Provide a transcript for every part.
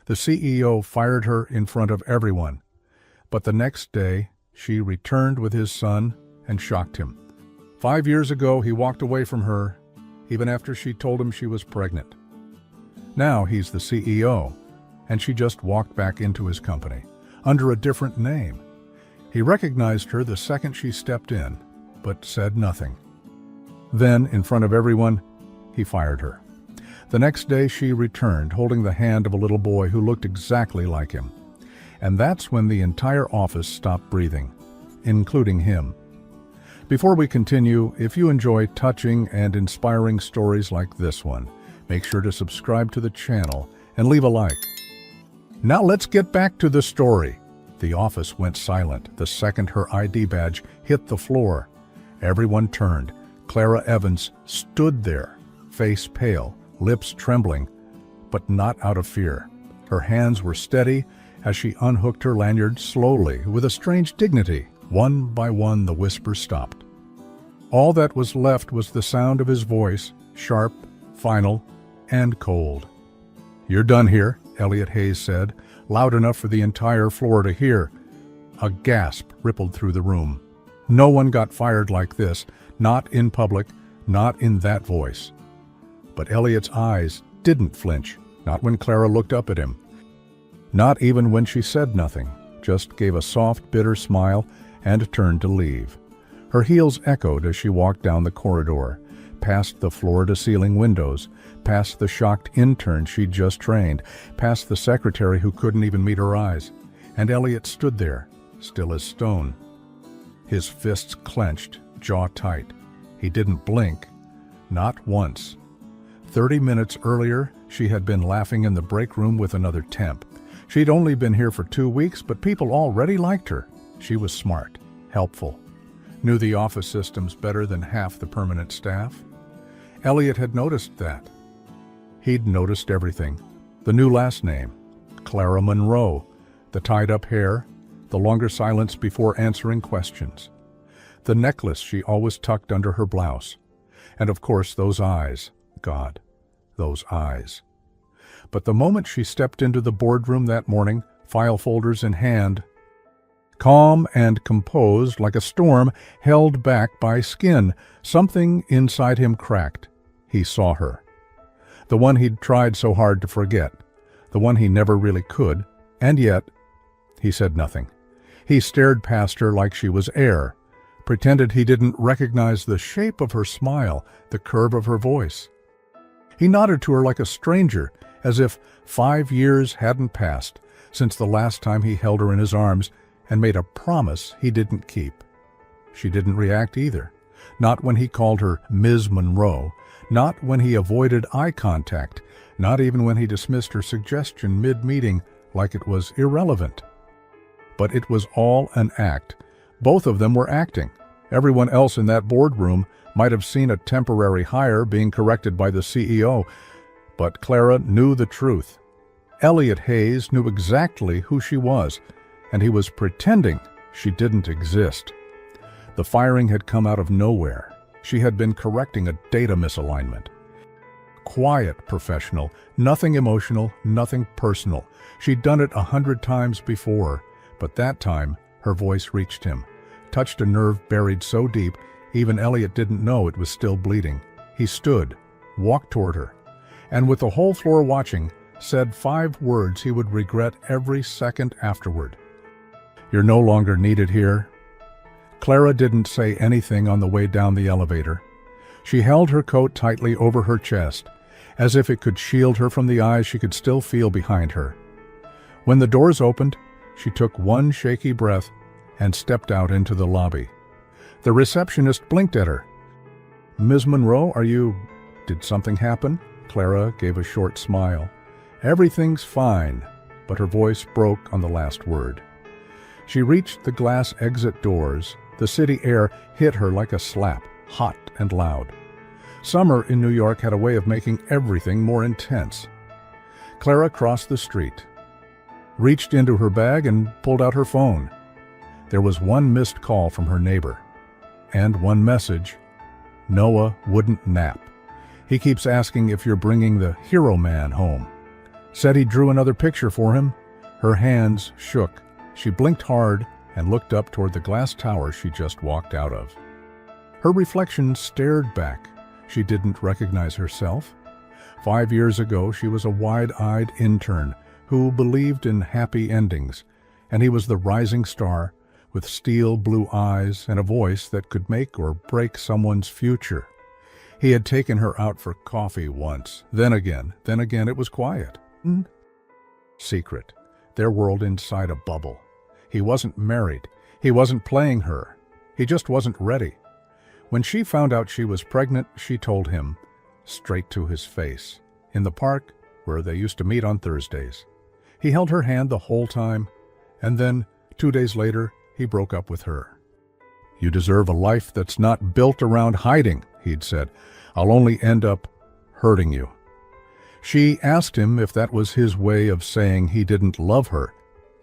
The CEO fired her in front of everyone. But the next day, she returned with his son and shocked him. 5 years ago, he walked away from her, even after she told him she was pregnant. Now he's the CEO, and she just walked back into his company, under a different name. He recognized her the second she stepped in, but said nothing. Then, in front of everyone, he fired her. The next day she returned, holding the hand of a little boy who looked exactly like him. And that's when the entire office stopped breathing, including him. Before we continue, if you enjoy touching and inspiring stories like this one, make sure to subscribe to the channel and leave a like. Now let's get back to the story. The office went silent the second her ID badge hit the floor. Everyone turned. Clara Evans stood there, face pale, lips trembling, but not out of fear. Her hands were steady as she unhooked her lanyard slowly, with a strange dignity. One by one, the whispers stopped. All that was left was the sound of his voice, sharp, final, and cold. "You're done here," Elliot Hayes said, loud enough for the entire floor to hear. A gasp rippled through the room. No one got fired like this, not in public, not in that voice. But Elliot's eyes didn't flinch, not when Clara looked up at him. Not even when she said nothing, just gave a soft, bitter smile and turned to leave. Her heels echoed as she walked down the corridor, past the floor-to-ceiling windows, past the shocked intern she'd just trained, past the secretary who couldn't even meet her eyes. And Elliot stood there, still as stone. His fists clenched, jaw tight. He didn't blink, not once. 30 minutes earlier, she had been laughing in the break room with another temp. She'd only been here for 2 weeks, but people already liked her. She was smart, helpful, knew the office systems better than half the permanent staff. Elliot had noticed that. He'd noticed everything. The new last name, Clara Monroe, the tied-up hair, the longer silence before answering questions, the necklace she always tucked under her blouse, and of course those eyes. God, those eyes. But the moment she stepped into the boardroom that morning, file folders in hand, calm and composed like a storm held back by skin, something inside him cracked. He saw her. The one he'd tried so hard to forget, the one he never really could, and yet he said nothing. He stared past her like she was air, pretended he didn't recognize the shape of her smile, the curve of her voice. He nodded to her like a stranger, as if 5 years hadn't passed since the last time he held her in his arms and made a promise he didn't keep. She didn't react either, not when he called her Ms. Monroe, not when he avoided eye contact, not even when he dismissed her suggestion mid-meeting like it was irrelevant. But it was all an act. Both of them were acting. Everyone else in that boardroom might have seen a temporary hire being corrected by the CEO, but Clara knew the truth. Elliot Hayes knew exactly who she was, and he was pretending she didn't exist. The firing had come out of nowhere. She had been correcting a data misalignment. Quiet professional, nothing emotional, nothing personal. She'd done it 100 times before, but that time her voice reached him, touched a nerve buried so deep even Elliot didn't know it was still bleeding. He stood, walked toward her, and with the whole floor watching, said 5 words he would regret every second afterward. "You're no longer needed here." Clara didn't say anything on the way down the elevator. She held her coat tightly over her chest, as if it could shield her from the eyes she could still feel behind her. When the doors opened, she took one shaky breath and stepped out into the lobby. The receptionist blinked at her. "Ms. Monroe, did something happen?" Clara gave a short smile. "Everything's fine," but her voice broke on the last word. She reached the glass exit doors. The city air hit her like a slap, hot and loud. Summer in New York had a way of making everything more intense. Clara crossed the street, reached into her bag and pulled out her phone. There was one missed call from her neighbor, and one message: Noah wouldn't nap. He keeps asking if you're bringing the hero man home. Said he drew another picture for him. Her hands shook. She blinked hard and looked up toward the glass tower she just walked out of. Her reflection stared back. She didn't recognize herself. 5 years ago, she was a wide-eyed intern who believed in happy endings, and he was the rising star with steel blue eyes and a voice that could make or break someone's future. He had taken her out for coffee once, then again it was quiet. Secret, their world inside a bubble. He wasn't married. He wasn't playing her. He just wasn't ready. When she found out she was pregnant, she told him, straight to his face, in the park where they used to meet on Thursdays. He held her hand the whole time, and then, 2 days later, he broke up with her. You deserve a life that's not built around hiding, he'd said. I'll only end up hurting you. She asked him if that was his way of saying he didn't love her.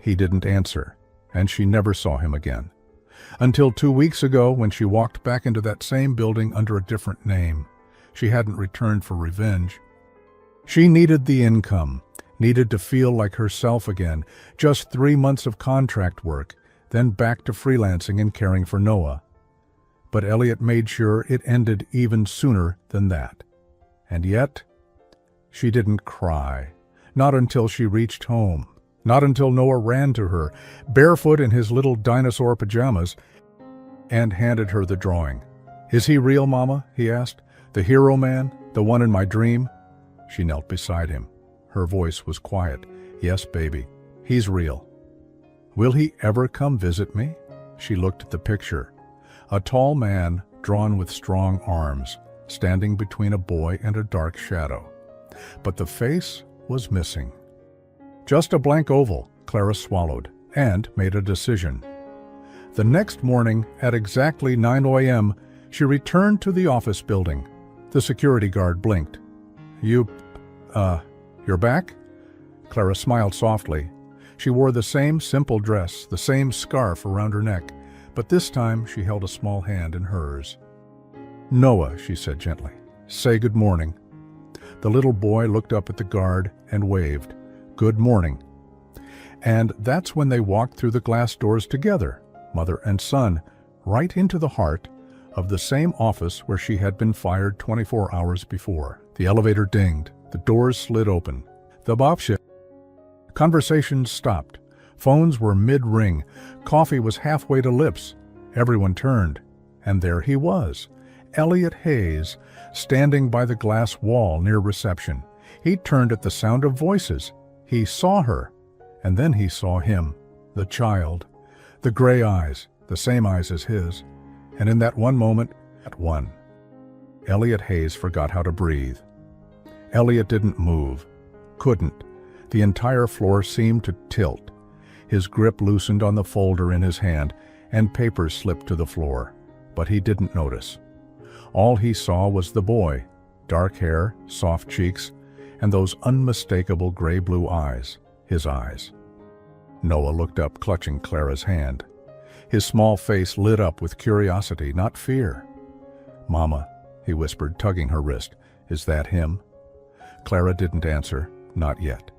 He didn't answer, and she never saw him again. Until 2 weeks ago, when she walked back into that same building under a different name. She hadn't returned for revenge. She needed the income, needed to feel like herself again. Just 3 months of contract work, then back to freelancing and caring for Noah. But Elliot made sure it ended even sooner than that. And yet, she didn't cry. Not until she reached home. Not until Noah ran to her, barefoot in his little dinosaur pajamas, and handed her the drawing. Is he real, Mama? He asked. The hero man? The one in my dream? She knelt beside him. Her voice was quiet. Yes, baby. He's real. Will he ever come visit me? She looked at the picture. A tall man, drawn with strong arms, standing between a boy and a dark shadow. But the face was missing. Just a blank oval, Clara swallowed, and made a decision. The next morning, at exactly 9 a.m., she returned to the office building. The security guard blinked. You're back? Clara smiled softly. She wore the same simple dress, the same scarf around her neck, but this time she held a small hand in hers. Noah, she said gently, say good morning. The little boy looked up at the guard and waved. Good morning. And that's when they walked through the glass doors together, mother and son, right into the heart of the same office where she had been fired 24 hours before. The elevator dinged. The doors slid open. The bobshit. Conversations stopped. Phones were mid-ring. Coffee was halfway to lips. Everyone turned. And there he was, Elliot Hayes, standing by the glass wall near reception. He turned at the sound of voices. He saw her, and then he saw him, the child, the gray eyes, the same eyes as his. And in that one moment, Elliot Hayes forgot how to breathe. Elliot didn't move, couldn't. The entire floor seemed to tilt. His grip loosened on the folder in his hand, and papers slipped to the floor, but he didn't notice. All he saw was the boy, dark hair, soft cheeks, and those unmistakable gray-blue eyes, his eyes. Noah looked up, clutching Clara's hand. His small face lit up with curiosity, not fear. Mama, he whispered, tugging her wrist, is that him? Clara didn't answer, not yet.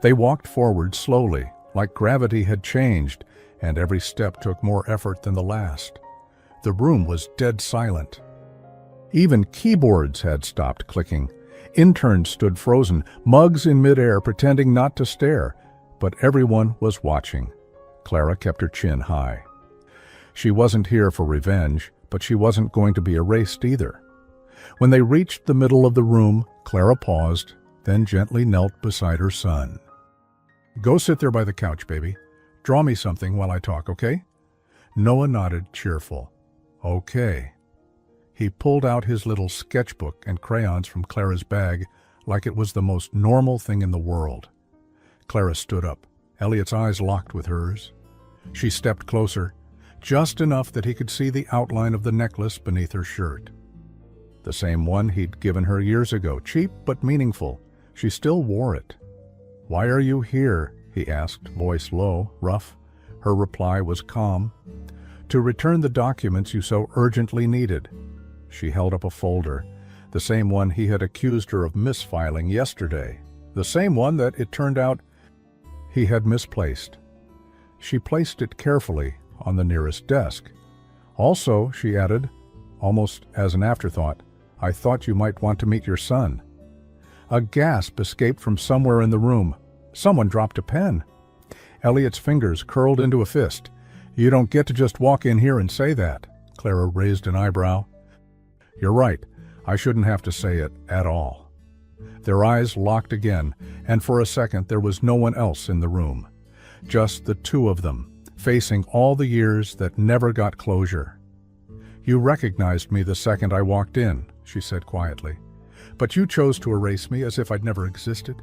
They walked forward slowly, like gravity had changed, and every step took more effort than the last. The room was dead silent. Even keyboards had stopped clicking. Interns stood frozen, mugs in midair, pretending not to stare. But everyone was watching. Clara kept her chin high. She wasn't here for revenge, but she wasn't going to be erased either. When they reached the middle of the room, Clara paused, then gently knelt beside her son. Go sit there by the couch, baby. Draw me something while I talk, okay? Noah nodded, cheerful. Okay. He pulled out his little sketchbook and crayons from Clara's bag like it was the most normal thing in the world. Clara stood up. Elliot's eyes locked with hers. She stepped closer, just enough that he could see the outline of the necklace beneath her shirt. The same one he'd given her years ago, cheap but meaningful. She still wore it. Why are you here? He asked, voice low, rough. Her reply was calm. To return the documents you so urgently needed. She held up a folder, the same one he had accused her of misfiling yesterday. the same one that it turned out he had misplaced. She placed it carefully on the nearest desk. Also, she added, almost as an afterthought, I thought you might want to meet your son. A gasp escaped from somewhere in the room. Someone dropped a pen. Elliot's fingers curled into a fist. You don't get to just walk in here and say that. Clara raised an eyebrow. You're right. I shouldn't have to say it at all. Their eyes locked again, and for a second there was no one else in the room. Just the two of them, facing all the years that never got closure. You recognized me the second I walked in, she said quietly. But you chose to erase me as if I'd never existed.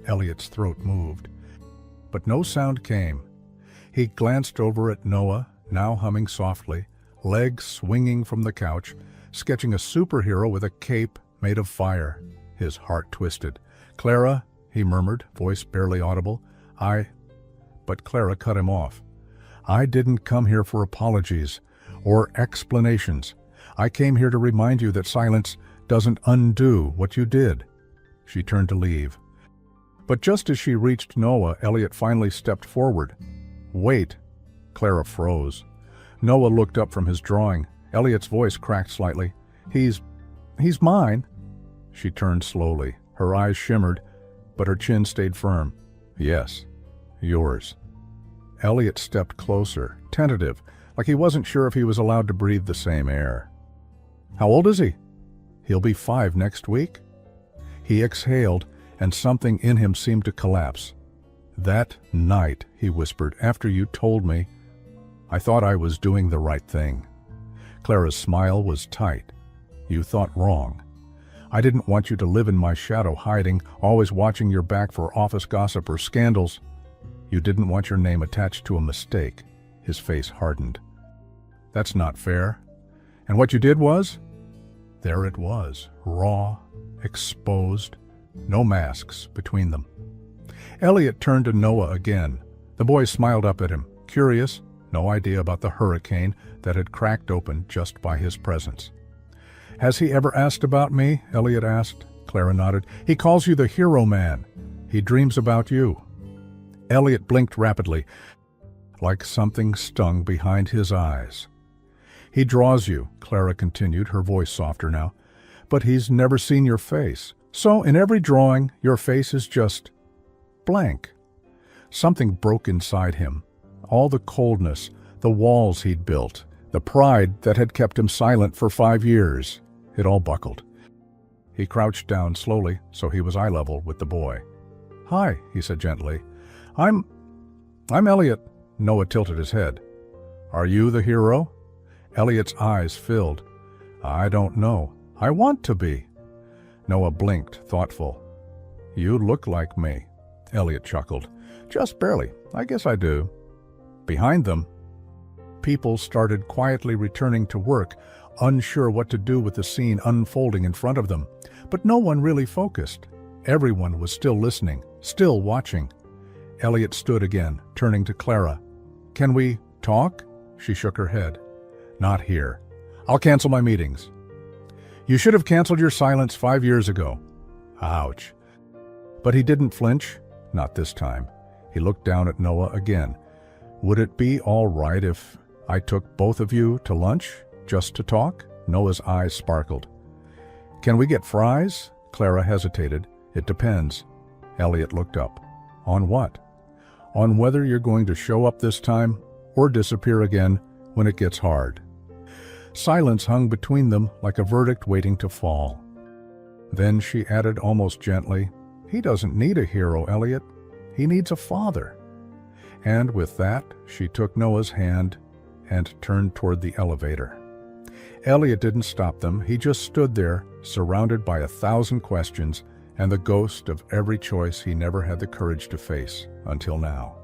Elliot's throat moved. But no sound came. He glanced over at Noah, now humming softly, legs swinging from the couch, sketching a superhero with a cape made of fire. His heart twisted. Clara, he murmured, voice barely audible. But Clara cut him off. I didn't come here for apologies or explanations. I came here to remind you that silence doesn't undo what you did. She turned to leave. But just as she reached Noah, Elliot finally stepped forward. Wait. Clara froze. Noah looked up from his drawing. Elliot's voice cracked slightly. He's mine. She turned slowly. Her eyes shimmered, but her chin stayed firm. Yes, yours. Elliot stepped closer, tentative, like he wasn't sure if he was allowed to breathe the same air. How old is he? He'll be 5 next week. He exhaled, and something in him seemed to collapse. That night, he whispered, after you told me, I thought I was doing the right thing. Clara's smile was tight. You thought wrong. I didn't want you to live in my shadow, hiding, always watching your back for office gossip or scandals. You didn't want your name attached to a mistake. His face hardened. That's not fair. And what you did was? There it was, raw, exposed, no masks between them. Elliot turned to Noah again. The boy smiled up at him, curious, no idea about the hurricane that had cracked open just by his presence. Has he ever asked about me? Elliot asked. Clara nodded. He calls you the hero man. He dreams about you. Elliot blinked rapidly, like something stung behind his eyes. He draws you, Clara continued, her voice softer now, but he's never seen your face. So in every drawing, your face is just blank. Something broke inside him. All the coldness, the walls he'd built, the pride that had kept him silent for 5 years. It all buckled. He crouched down slowly, so he was eye level with the boy. Hi, he said gently. I'm Elliot. Noah tilted his head. Are you the hero? Elliot's eyes filled. I don't know. I want to be. Noah blinked, thoughtful. You look like me. Elliot chuckled. Just barely. I guess I do. Behind them, people started quietly returning to work, unsure what to do with the scene unfolding in front of them. But no one really focused. Everyone was still listening, still watching. Elliot stood again, turning to Clara. Can we talk? She shook her head. Not here. I'll cancel my meetings. You should have canceled your silence 5 years ago. Ouch. But he didn't flinch. Not this time. He looked down at Noah again. Would it be all right if I took both of you to lunch, just to talk? Noah's eyes sparkled. Can we get fries? Clara hesitated. It depends. Elliot looked up. On what? On whether you're going to show up this time or disappear again when it gets hard. Silence hung between them like a verdict waiting to fall. Then she added almost gently, He doesn't need a hero, Elliot. He needs a father. And with that, she took Noah's hand and turned toward the elevator. Elliot didn't stop them. He just stood there, surrounded by 1,000 questions and the ghost of every choice he never had the courage to face until now.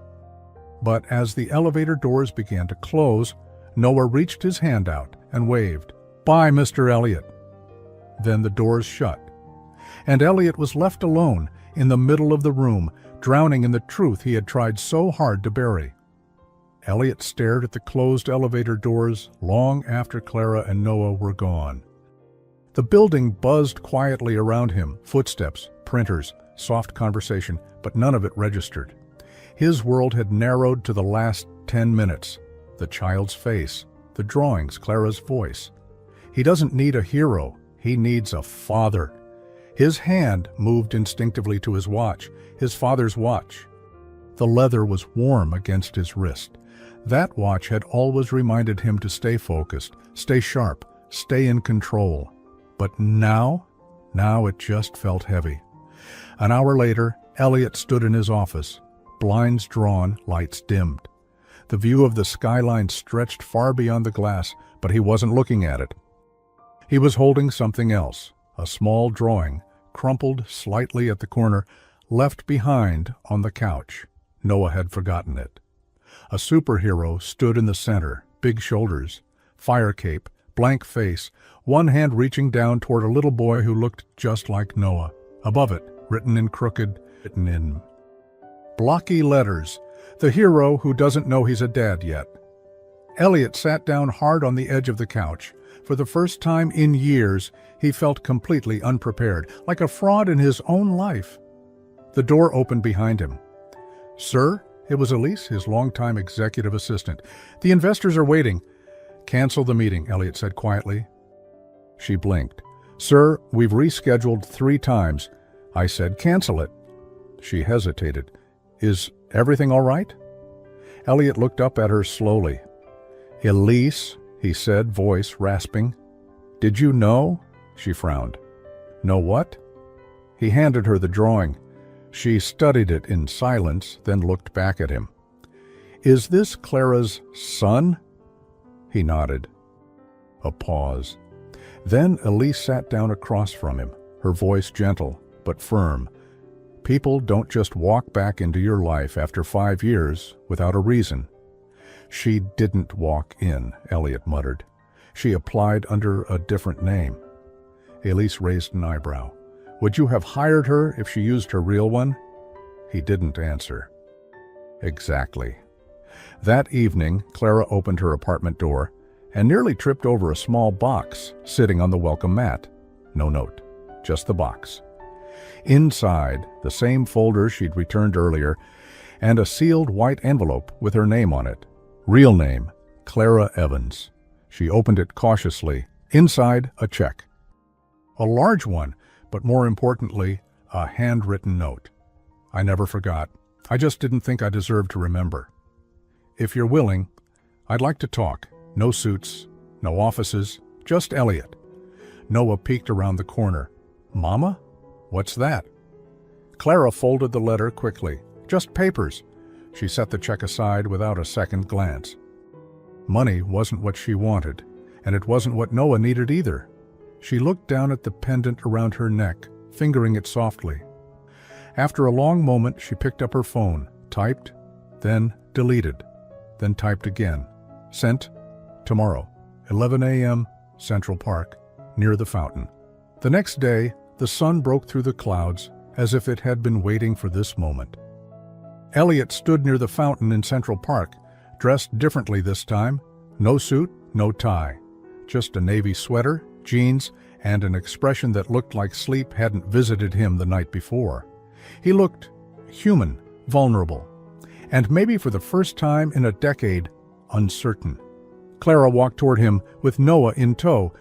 But as the elevator doors began to close, Noah reached his hand out and waved, Bye, Mr. Elliot. Then the doors shut, and Elliot was left alone in the middle of the room, drowning in the truth he had tried so hard to bury. Elliot stared at the closed elevator doors long after Clara and Noah were gone. The building buzzed quietly around him, footsteps, printers, soft conversation, but none of it registered. His world had narrowed to the last 10 minutes. The child's face, the drawings, Clara's voice. He doesn't need a hero, he needs a father. His hand moved instinctively to his watch, his father's watch. The leather was warm against his wrist. That watch had always reminded him to stay focused, stay sharp, stay in control. But now it just felt heavy. An hour later, Elliot stood in his office, blinds drawn, lights dimmed. The view of the skyline stretched far beyond the glass, but he wasn't looking at it. He was holding something else, a small drawing, crumpled slightly at the corner, left behind on the couch. Noah had forgotten it. A superhero stood in the center, big shoulders, fire cape, blank face, one hand reaching down toward a little boy who looked just like Noah. Above it, written in blocky letters, the hero who doesn't know he's a dad yet. Elliot sat down hard on the edge of the couch. For the first time in years, he felt completely unprepared, like a fraud in his own life. The door opened behind him. "Sir?" It was Elise, his longtime executive assistant. "The investors are waiting." "Cancel the meeting," Elliot said quietly. She blinked. "Sir, we've rescheduled 3 times." I said, "Cancel it." She hesitated. "Is everything all right?" Elliot looked up at her slowly. "Elise," he said, voice rasping. "Did you know?" She frowned. "Know what?" He handed her the drawing. She studied it in silence, then looked back at him. "Is this Clara's son?" He nodded. A pause. Then Elise sat down across from him, her voice gentle but firm. "People don't just walk back into your life after 5 years without a reason." "She didn't walk in," Elliot muttered. "She applied under a different name." Elise raised an eyebrow. "Would you have hired her if she used her real one?" He didn't answer. "Exactly." That evening, Clara opened her apartment door and nearly tripped over a small box sitting on the welcome mat. No note, just the box. Inside, the same folder she'd returned earlier, and a sealed white envelope with her name on it. Real name, Clara Evans. She opened it cautiously. Inside, a check. A large one, but more importantly, a handwritten note. "I never forgot. I just didn't think I deserved to remember. If you're willing, I'd like to talk. No suits, no offices, just Elliot." Noah peeked around the corner. "Mama? What's that?" Clara folded the letter quickly. "Just papers." She set the check aside without a second glance. Money wasn't what she wanted, and it wasn't what Noah needed either. She looked down at the pendant around her neck, fingering it softly. After a long moment, she picked up her phone, typed, then deleted, then typed again. Sent, tomorrow, 11 a.m., Central Park, near the fountain. The next day, the sun broke through the clouds as if it had been waiting for this moment. Elliot stood near the fountain in Central Park, dressed differently this time. No suit, no tie. Just a navy sweater, jeans, and an expression that looked like sleep hadn't visited him the night before. He looked human, vulnerable, and maybe for the first time in a decade, uncertain. Clara walked toward him with Noah in tow.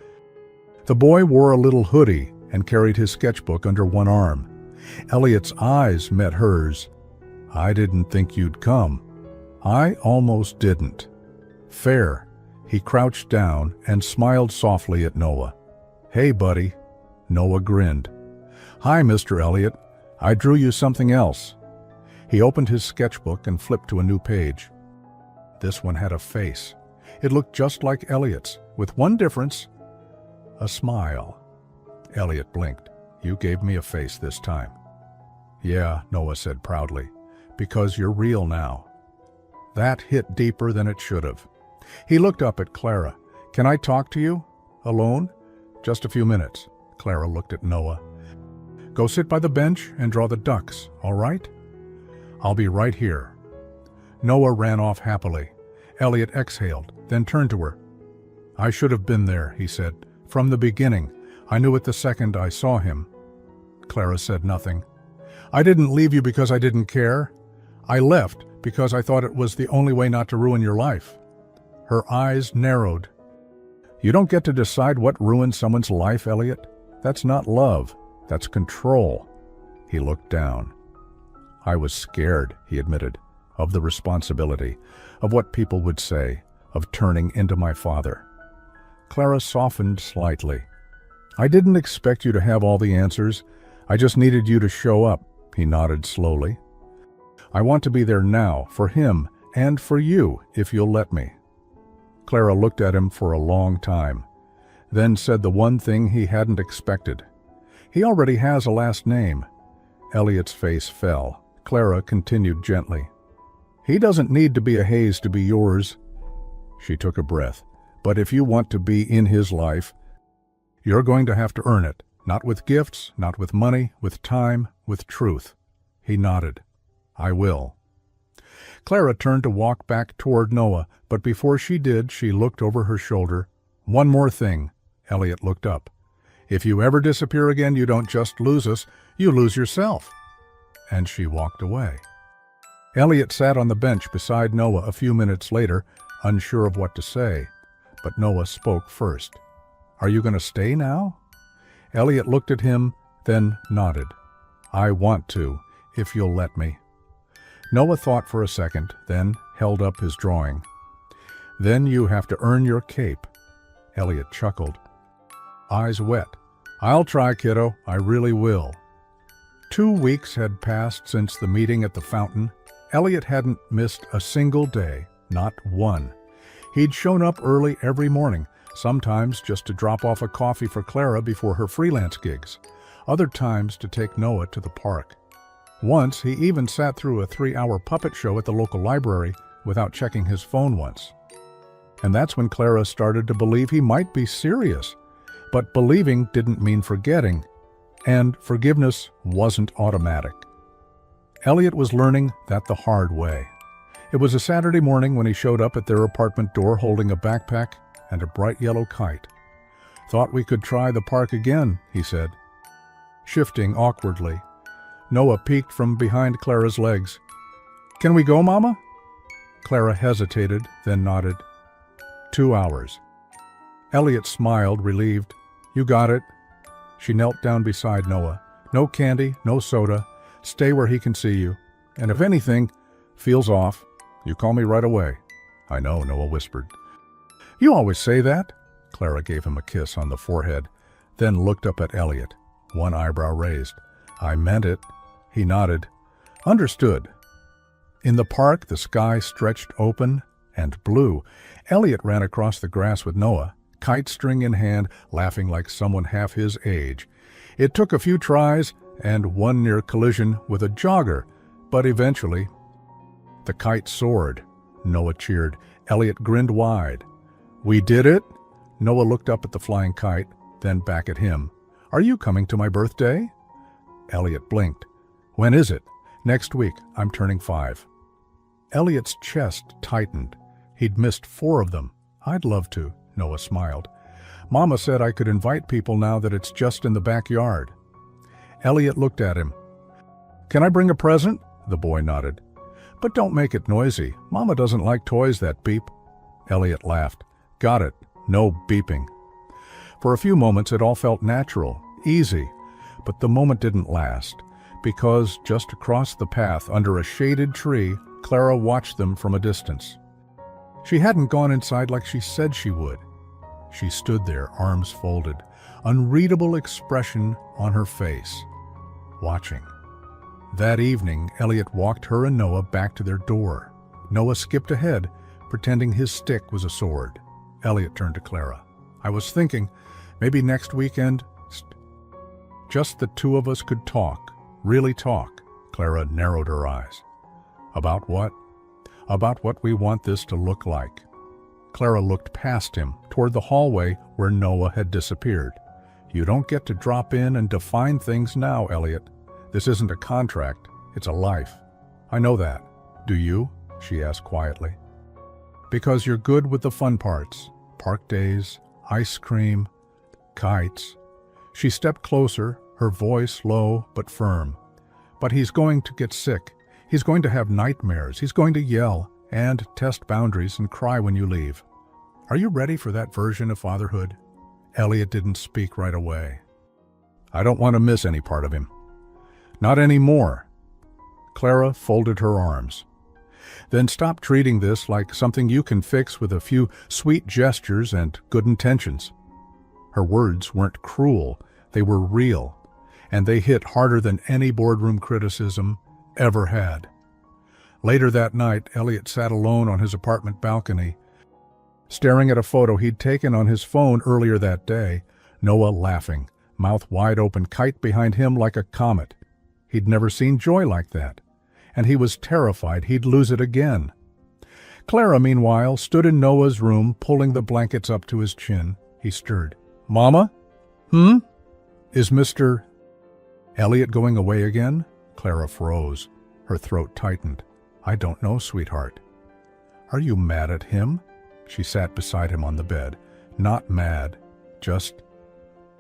The boy wore a little hoodie and carried his sketchbook under one arm. Elliot's eyes met hers. "I didn't think you'd come." "I almost didn't." "Fair." He crouched down and smiled softly at Noah. "Hey, buddy." Noah grinned. "Hi, Mr. Elliot. I drew you something else." He opened his sketchbook and flipped to a new page. This one had a face. It looked just like Elliot's, with one difference: a smile. Elliot blinked. "You gave me a face this time." "Yeah," Noah said proudly, "because you're real now." That hit deeper than it should have. He looked up at Clara. "Can I talk to you? Alone?" "Just a few minutes." Clara looked at Noah. "Go sit by the bench and draw the ducks, all right?" "I'll be right here." Noah ran off happily. Elliot exhaled, then turned to her. "I should have been there," he said. "From the beginning. I knew it the second I saw him." Clara said nothing. I didn't leave you because I didn't care. I left because I thought it was the only way not to ruin your life." Her eyes narrowed. "You don't get to decide what ruins someone's life, Elliot. That's not love. That's control." He looked down. "I was scared," he admitted, "of the responsibility, of what people would say, of turning into my father." Clara softened slightly. "I didn't expect you to have all the answers. I just needed you to show up." He nodded slowly. "I want to be there now, for him and for you, if you'll let me." Clara looked at him for a long time, then said the one thing he hadn't expected. "He already has a last name." Elliot's face fell. Clara continued gently. "He doesn't need to be a Hayes to be yours." She took a breath. "But if you want to be in his life, you're going to have to earn it. Not with gifts, not with money, with time, with truth." He nodded. "I will." Clara turned to walk back toward Noah, but before she did, she looked over her shoulder. "One more thing." Elliot looked up. "If you ever disappear again, you don't just lose us, you lose yourself." And she walked away. Elliot sat on the bench beside Noah a few minutes later, unsure of what to say. But Noah spoke first. "Are you going to stay now?" Elliot looked at him, then nodded. "I want to, if you'll let me." Noah thought for a second, then held up his drawing. "Then you have to earn your cape." Elliot chuckled. Eyes wet. "I'll try, kiddo. I really will." 2 weeks had passed since the meeting at the fountain. Elliot hadn't missed a single day, not one. He'd shown up early every morning, sometimes just to drop off a coffee for Clara before her freelance gigs, other times to take Noah to the park. Once, he even sat through a 3-hour puppet show at the local library without checking his phone once. And that's when Clara started to believe he might be serious. But believing didn't mean forgetting, and forgiveness wasn't automatic. Elliot was learning that the hard way. It was a Saturday morning when he showed up at their apartment door holding a backpack and a bright yellow kite. "Thought we could try the park again," he said. Shifting awkwardly, Noah peeked from behind Clara's legs. "Can we go, Mama?" Clara hesitated, then nodded. 2 hours. Elliot smiled, relieved. "You got it." She knelt down beside Noah. "No candy, no soda. Stay where he can see you. And if anything feels off, you call me right away." "I know," Noah whispered. "You always say that." Clara gave him a kiss on the forehead, then looked up at Elliot, one eyebrow raised. "I meant it." He nodded. "Understood." In the park, the sky stretched open and blue. Elliot ran across the grass with Noah, kite string in hand, laughing like someone half his age. It took a few tries and one near collision with a jogger, but eventually the kite soared. Noah cheered. Elliot grinned wide. "We did it?" Noah looked up at the flying kite, then back at him. "Are you coming to my birthday?" Elliot blinked. "When is it?" "Next week. I'm turning 5. Elliot's chest tightened. He'd missed 4 of them. "I'd love to," Noah smiled. "Mama said I could invite people now that it's just in the backyard." Elliot looked at him. "Can I bring a present?" The boy nodded. "But don't make it noisy. Mama doesn't like toys that beep." Elliot laughed. "Got it. No beeping." For a few moments it all felt natural, easy, but the moment didn't last, because just across the path under a shaded tree, Clara watched them from a distance. She hadn't gone inside like she said she would. She stood there, arms folded, unreadable expression on her face, watching. That evening, Elliot walked her and Noah back to their door. Noah skipped ahead, pretending his stick was a sword. Elliot turned to Clara. "I was thinking, maybe next weekend, just the 2 of us could talk, really talk." Clara narrowed her eyes. "About what?" "About what we want this to look like." Clara looked past him, toward the hallway where Noah had disappeared. "You don't get to drop in and define things now, Elliot. This isn't a contract, it's a life." "I know that. Do you?" she asked quietly. "Because you're good with the fun parts. Park days, ice cream, kites." She stepped closer, her voice low but firm. But he's going to get sick. He's going to have nightmares. He's going to yell and test boundaries and cry when you leave. Are you ready for that version of fatherhood? Elliot didn't speak right away. I don't want to miss any part of him. Not anymore. Clara folded her arms. Then stop treating this like something you can fix with a few sweet gestures and good intentions. Her words weren't cruel, they were real, and they hit harder than any boardroom criticism ever had. Later that night, Elliot sat alone on his apartment balcony, staring at a photo he'd taken on his phone earlier that day, Noah laughing, mouth wide open, kite behind him like a comet. He'd never seen joy like that, and he was terrified he'd lose it again. Clara, meanwhile, stood in Noah's room, pulling the blankets up to his chin. He stirred. Mama? Is Mr. Elliot going away again? Clara froze. Her throat tightened. I don't know, sweetheart. Are you mad at him? She sat beside him on the bed. Not mad, just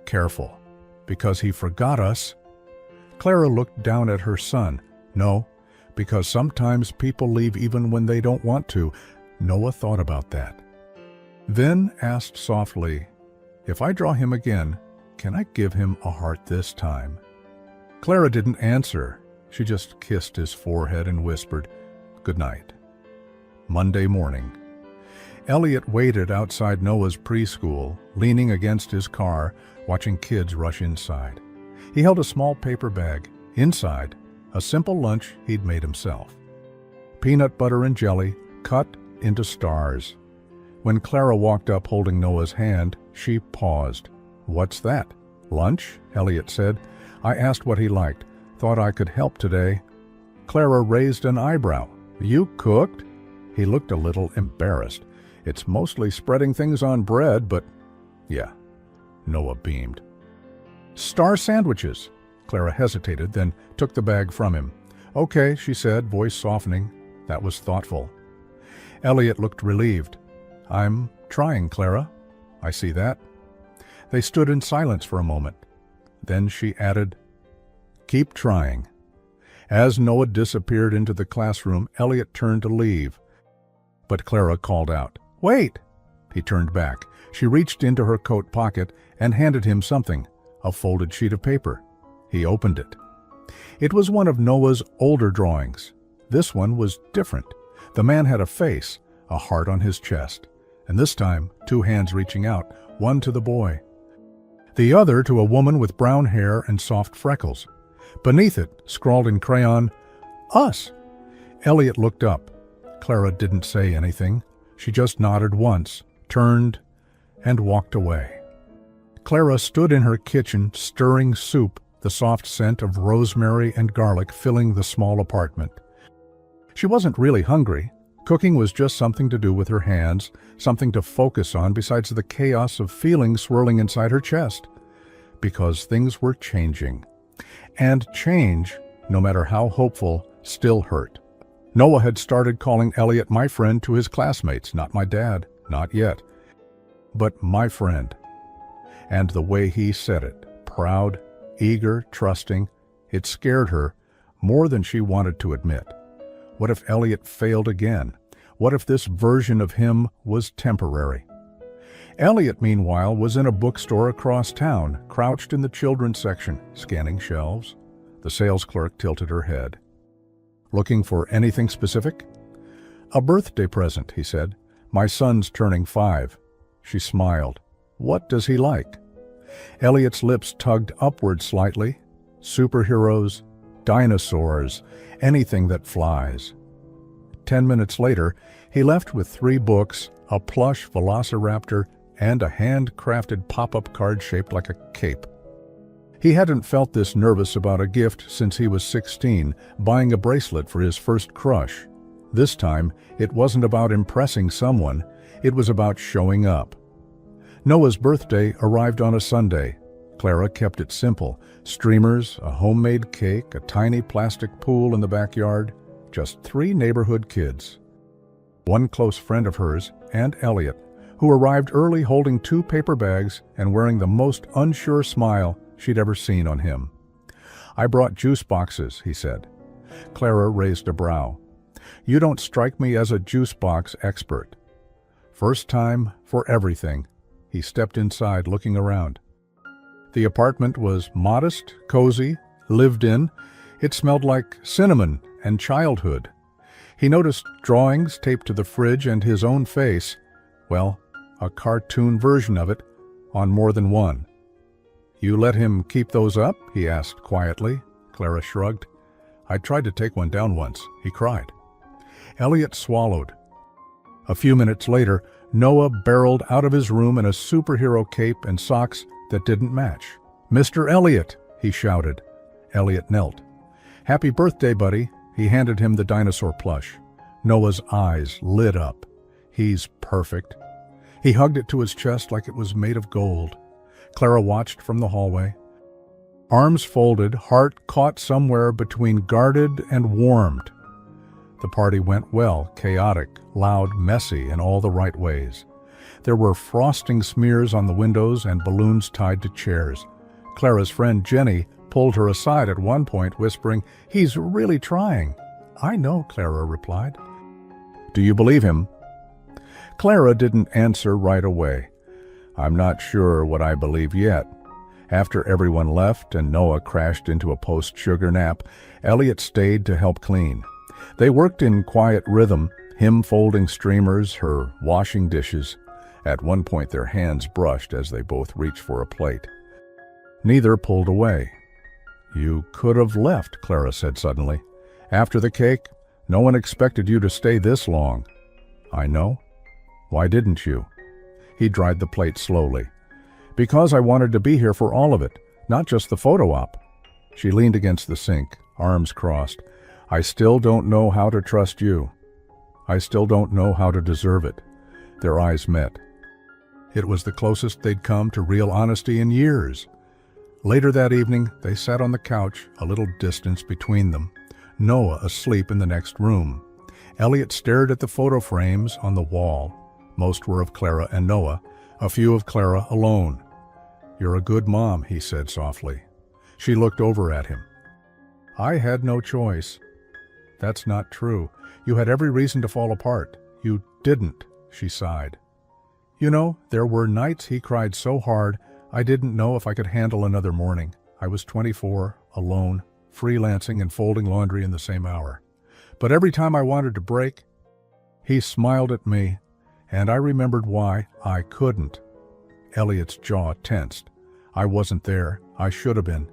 careful. Because he forgot us? Clara looked down at her son. No, because sometimes people leave even when they don't want to. Noah thought about that. Then asked softly, if I draw him again, can I give him a heart this time? Clara didn't answer. She just kissed his forehead and whispered, good night. Monday morning. Elliot waited outside Noah's preschool, leaning against his car, watching kids rush inside. He held a small paper bag. Inside, a simple lunch he'd made himself. Peanut butter and jelly, cut into stars. When Clara walked up holding Noah's hand, she paused. What's that? Lunch? Elliot said. I asked what he liked. Thought I could help today. Clara raised an eyebrow. You cooked? He looked a little embarrassed. It's mostly spreading things on bread, but yeah. Noah beamed. Star sandwiches. Clara hesitated, then took the bag from him. Okay, she said, voice softening. That was thoughtful. Elliot looked relieved. I'm trying, Clara. I see that. They stood in silence for a moment. Then she added, keep trying. As Noah disappeared into the classroom, Elliot turned to leave. But Clara called out, wait! He turned back. She reached into her coat pocket and handed him something, a folded sheet of paper. He opened it. It was one of Noah's older drawings. This one was different. The man had a face, a heart on his chest, and this time 2 hands reaching out, one to the boy, the other to a woman with brown hair and soft freckles. Beneath it, scrawled in crayon, us. Elliot looked up. Clara didn't say anything. She just nodded once, turned, and walked away. Clara stood in her kitchen, stirring soup, the soft scent of rosemary and garlic filling the small apartment. She wasn't really hungry. Cooking was just something to do with her hands, something to focus on besides the chaos of feelings swirling inside her chest. Because things were changing. And change, no matter how hopeful, still hurt. Noah had started calling Elliot my friend to his classmates, not my dad, not yet, but my friend. And the way he said it, proud, eager, trusting, it scared her more than she wanted to admit. What if Elliot failed again? What if this version of him was temporary? Elliot, meanwhile, was in a bookstore across town, crouched in the children's section, scanning shelves. The sales clerk tilted her head. Looking for anything specific? A birthday present, he said. My son's turning 5. She smiled. What does he like? Elliot's lips tugged upward slightly. Superheroes, dinosaurs, anything that flies. 10 minutes later, he left with 3 books, a plush velociraptor, and a hand-crafted pop-up card shaped like a cape. He hadn't felt this nervous about a gift since he was 16, buying a bracelet for his first crush. This time, it wasn't about impressing someone, it was about showing up. Noah's birthday arrived on a Sunday. Clara kept it simple. Streamers, a homemade cake, a tiny plastic pool in the backyard, just 3 neighborhood kids. One close friend of hers, and Elliot, who arrived early holding 2 paper bags and wearing the most unsure smile she'd ever seen on him. I brought juice boxes, he said. Clara raised a brow. You don't strike me as a juice box expert. First time for everything. He stepped inside, looking around. The apartment was modest, cozy, lived in. It smelled like cinnamon and childhood. He noticed drawings taped to the fridge and his own face, well, a cartoon version of it, on more than one. You let him keep those up? He asked quietly. Clara shrugged. I tried to take one down once. He cried. Elliot swallowed. A few minutes later, Noah barreled out of his room in a superhero cape and socks that didn't match. Mr. Elliot, he shouted. Elliot knelt. Happy birthday, buddy. He handed him the dinosaur plush. Noah's eyes lit up. He's perfect. He hugged it to his chest like it was made of gold. Clara watched from the hallway. Arms folded, heart caught somewhere between guarded and warmed. The party went well, chaotic, loud, messy in all the right ways. There were frosting smears on the windows and balloons tied to chairs. Clara's friend Jenny pulled her aside at one point, whispering, "He's really trying." "I know," Clara replied. "Do you believe him?" Clara didn't answer right away. "I'm not sure what I believe yet." After everyone left and Noah crashed into a post-sugar nap, Elliot stayed to help clean. They worked in quiet rhythm, him folding streamers, her washing dishes. At one point their hands brushed as they both reached for a plate. Neither pulled away. "You could have left," Clara said suddenly. "After the cake, no one expected you to stay this long." "I know. Why didn't you?" He dried the plate slowly. "Because I wanted to be here for all of it, not just the photo op." She leaned against the sink, arms crossed. "I still don't know how to trust you. I still don't know how to deserve it." Their eyes met. It was the closest they'd come to real honesty in years. Later that evening, they sat on the couch, a little distance between them. Noah asleep in the next room. Elliot stared at the photo frames on the wall. Most were of Clara and Noah, a few of Clara alone. "You're a good mom," he said softly. She looked over at him. "I had no choice." "That's not true. You had every reason to fall apart." "You didn't," she sighed. "You know, there were nights he cried so hard, I didn't know if I could handle another morning. I was 24, alone, freelancing and folding laundry in the same hour. But every time I wanted to break, he smiled at me, and I remembered why I couldn't." Elliot's jaw tensed. "I wasn't there. I should have been."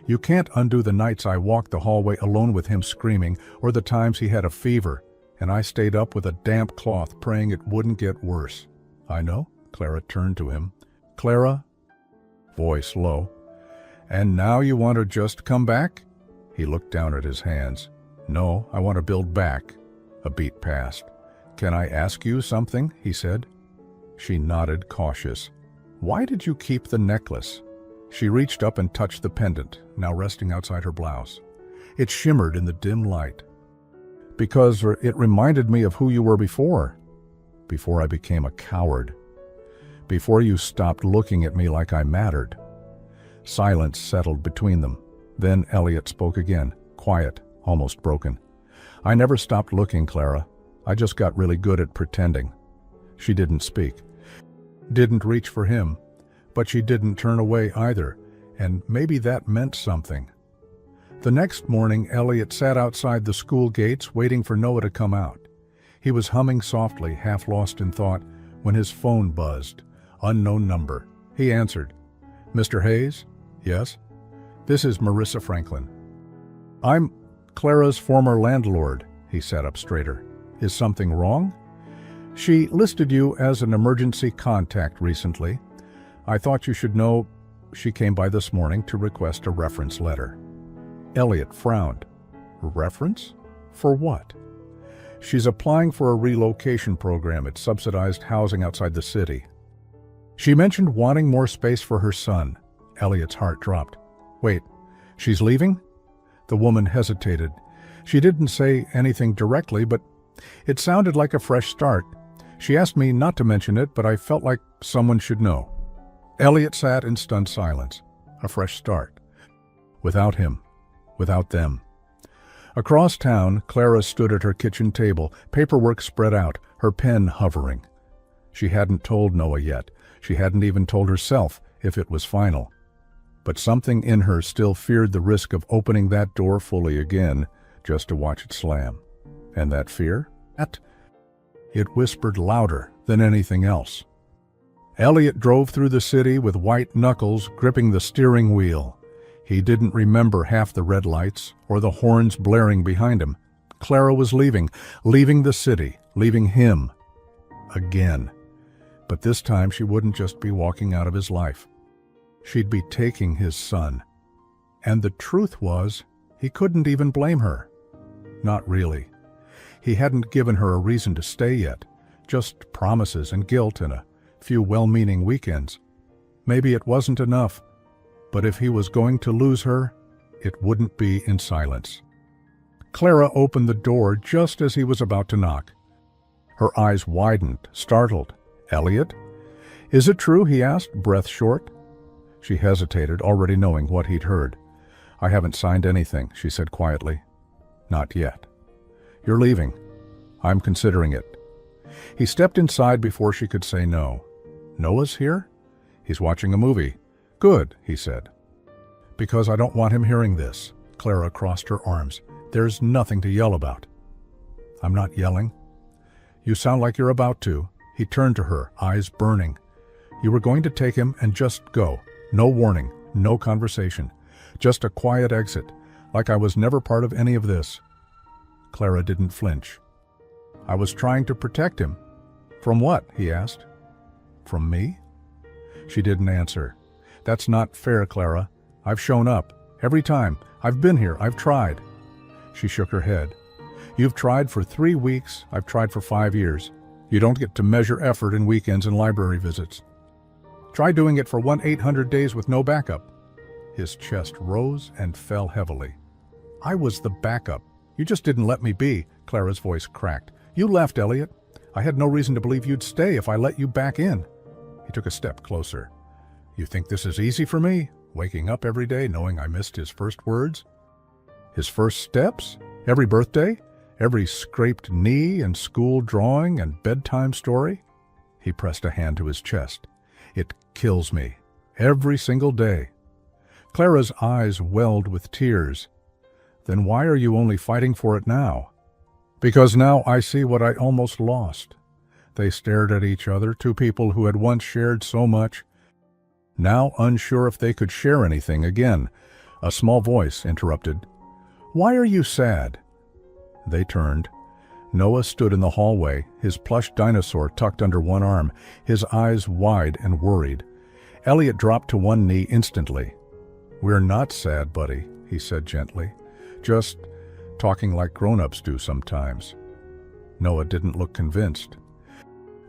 "You can't undo the nights I walked the hallway alone with him screaming, or the times he had a fever, and I stayed up with a damp cloth praying it wouldn't get worse." "I know." Clara turned to him. "Clara?" Voice low. "And now you want to just come back?" He looked down at his hands. "No, I want to build back." A beat passed. "Can I ask you something?" he said. She nodded, cautious. "Why did you keep the necklace?" She reached up and touched the pendant, now resting outside her blouse. It shimmered in the dim light. "Because it reminded me of who you were before. Before I became a coward. Before you stopped looking at me like I mattered." Silence settled between them. Then Elliot spoke again, quiet, almost broken. "I never stopped looking, Clara. I just got really good at pretending." She didn't speak. Didn't reach for him. But she didn't turn away either, and maybe that meant something. The next morning, Elliot sat outside the school gates waiting for Noah to come out. He was humming softly, half lost in thought, when his phone buzzed. Unknown number. He answered. "Mr. Hayes?" "Yes." "This is Marissa Franklin." "I'm Clara's former landlord." He sat up straighter. "Is something wrong?" "She listed you as an emergency contact recently. I thought you should know she came by this morning to request a reference letter." Elliot frowned. "Reference? For what?" "She's applying for a relocation program at subsidized housing outside the city. She mentioned wanting more space for her son." Elliot's heart dropped. "Wait, she's leaving?" The woman hesitated. She didn't say anything directly, but it sounded like a fresh start. "She asked me not to mention it, but I felt like someone should know." Elliot sat in stunned silence. A fresh start. Without him. Without them. Across town, Clara stood at her kitchen table, paperwork spread out, her pen hovering. She hadn't told Noah yet. She hadn't even told herself if it was final. But something in her still feared the risk of opening that door fully again, just to watch it slam. And that fear? It whispered louder than anything else. Elliot drove through the city with white knuckles gripping the steering wheel. He didn't remember half the red lights or the horns blaring behind him. Clara was leaving the city, leaving him. Again. But this time she wouldn't just be walking out of his life. She'd be taking his son. And the truth was, he couldn't even blame her. Not really. He hadn't given her a reason to stay yet, just promises and guilt and a few well-meaning weekends. Maybe it wasn't enough. But if he was going to lose her, it wouldn't be in silence. Clara opened the door just as he was about to knock. Her eyes widened, startled. "Elliot?" "Is it true?" he asked, breath short. She hesitated, already knowing what he'd heard. "I haven't signed anything," she said quietly. "Not yet." "You're leaving." "I'm considering it." He stepped inside before she could say no. "Noah's here?" "He's watching a movie." "Good," he said. "Because I don't want him hearing this." Clara crossed her arms. "There's nothing to yell about." "I'm not yelling." "You sound like you're about to." He turned to her, eyes burning. "You were going to take him and just go. No warning, no conversation. Just a quiet exit, like I was never part of any of this." Clara didn't flinch. "I was trying to protect him." "From what?" he asked. "From me?" She didn't answer. "That's not fair, Clara. I've shown up. Every time. I've been here. I've tried." She shook her head. "You've tried for 3 weeks. I've tried for 5 years. You don't get to measure effort in weekends and library visits. Try doing it for 1-800 days with no backup." His chest rose and fell heavily. "I was the backup. You just didn't let me be." Clara's voice cracked. "You left, Elliot. I had no reason to believe you'd stay if I let you back in." He took a step closer. "You think this is easy for me? Waking up every day knowing I missed his first words? His first steps? Every birthday? Every scraped knee and school drawing and bedtime story?" He pressed a hand to his chest. "It kills me. Every single day." Clara's eyes welled with tears. "Then why are you only fighting for it now?" "Because now I see what I almost lost." They stared at each other, two people who had once shared so much, now unsure if they could share anything again. A small voice interrupted. "Why are you sad?" They turned. Noah stood in the hallway, his plush dinosaur tucked under one arm, his eyes wide and worried. Elliot dropped to one knee instantly. "We're not sad, buddy," he said gently. "Just talking like grown-ups do sometimes." Noah didn't look convinced.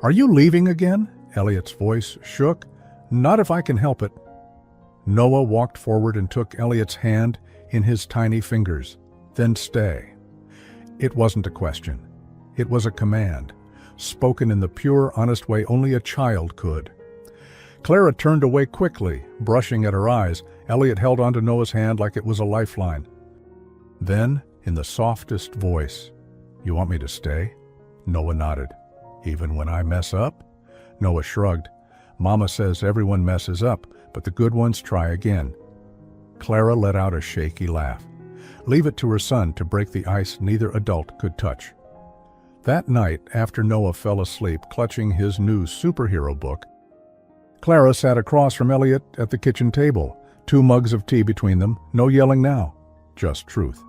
"Are you leaving again?" Elliot's voice shook. "Not if I can help it." Noah walked forward and took Elliot's hand in his tiny fingers. "Then stay." It wasn't a question. It was a command, spoken in the pure, honest way only a child could. Clara turned away quickly, brushing at her eyes. Elliot held onto Noah's hand like it was a lifeline. Then, in the softest voice, "You want me to stay?" Noah nodded. "Even when I mess up?" Noah shrugged. "Mama says everyone messes up, but the good ones try again." Clara let out a shaky laugh. Leave it to her son to break the ice neither adult could touch. That night, after Noah fell asleep clutching his new superhero book, Clara sat across from Elliot at the kitchen table, 2 mugs of tea between them, no yelling now, just truth.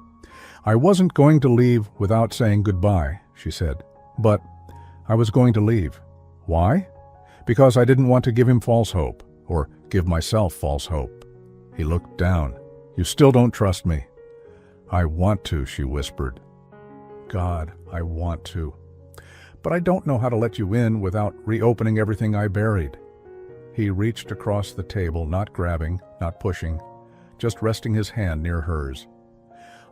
"I wasn't going to leave without saying goodbye," she said, "but I was going to leave." "Why?" "Because I didn't want to give him false hope, or give myself false hope." He looked down. "You still don't trust me." "I want to," she whispered. "God, I want to. But I don't know how to let you in without reopening everything I buried." He reached across the table, not grabbing, not pushing, just resting his hand near hers.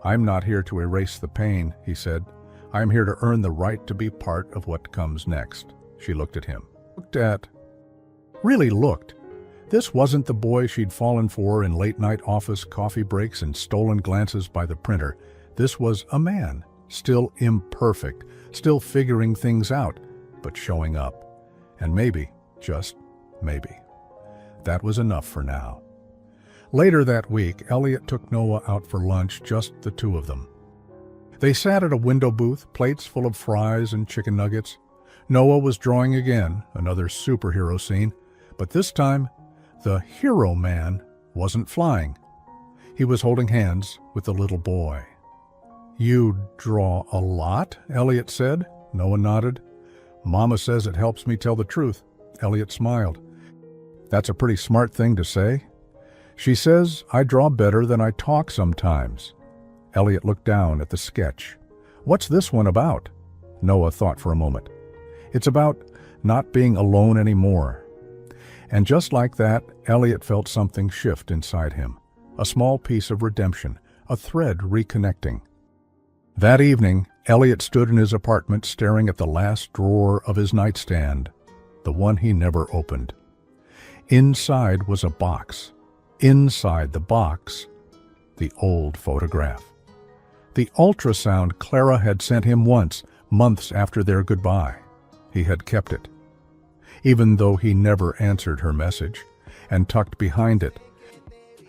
"I'm not here to erase the pain," he said. "I'm here to earn the right to be part of what comes next." She looked at him. Really looked. This wasn't the boy she'd fallen for in late-night office coffee breaks and stolen glances by the printer. This was a man, still imperfect, still figuring things out, but showing up. And maybe, just maybe, that was enough for now. Later that week, Elliot took Noah out for lunch, just the two of them. They sat at a window booth, plates full of fries and chicken nuggets. Noah was drawing again, another superhero scene, but this time, the hero man wasn't flying. He was holding hands with the little boy. "You draw a lot?" Elliot said. Noah nodded. "Mama says it helps me tell the truth." Elliot smiled. "That's a pretty smart thing to say." "She says I draw better than I talk sometimes." Elliot looked down at the sketch. "What's this one about?" Noah thought for a moment. "It's about not being alone anymore." And just like that, Elliot felt something shift inside him. A small piece of redemption, a thread reconnecting. That evening, Elliot stood in his apartment staring at the last drawer of his nightstand, the one he never opened. Inside was a box. Inside the box, the old photograph. The ultrasound Clara had sent him once, months after their goodbye. He had kept it, even though he never answered her message, and tucked behind it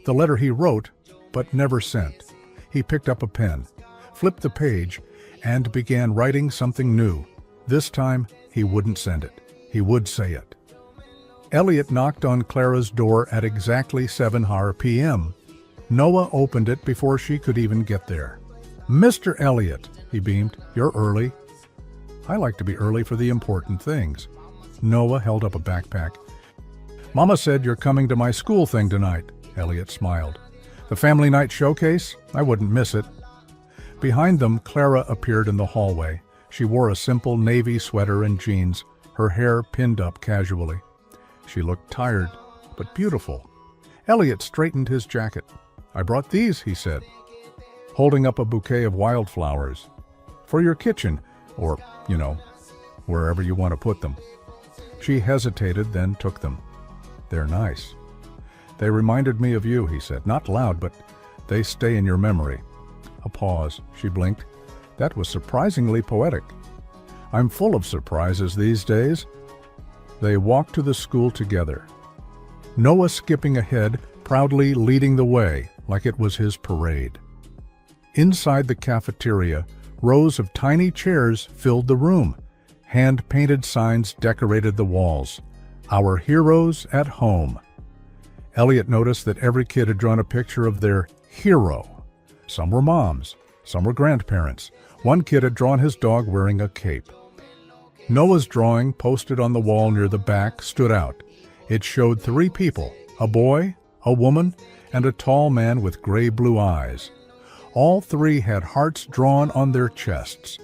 the letter he wrote but never sent. He picked up a pen, flipped the page, and began writing something new. This time, he wouldn't send it. He would say it. Elliot knocked on Clara's door at exactly 7 p.m. Noah opened it before she could even get there. "Mr. Elliot," he beamed, "you're early." "I like to be early for the important things." Noah held up a backpack. "Mama said you're coming to my school thing tonight." Elliot smiled. "The family night showcase? I wouldn't miss it." Behind them, Clara appeared in the hallway. She wore a simple navy sweater and jeans, her hair pinned up casually. She looked tired, but beautiful. Elliot straightened his jacket. "I brought these," he said, holding up a bouquet of wildflowers. "For your kitchen, or, wherever you want to put them." She hesitated, then took them. "They're nice." "They reminded me of you," he said. "Not loud, but they stay in your memory." A pause. She blinked. That was surprisingly poetic. "I'm full of surprises these days." They walked to the school together. Noah skipping ahead, proudly leading the way, like it was his parade. Inside the cafeteria, rows of tiny chairs filled the room. Hand-painted signs decorated the walls. "Our heroes at home." Elliot noticed that every kid had drawn a picture of their hero. Some were moms, some were grandparents. One kid had drawn his dog wearing a cape. Noah's drawing, posted on the wall near the back, stood out. It showed 3 people, a boy, a woman, and a tall man with gray-blue eyes. All 3 had hearts drawn on their chests.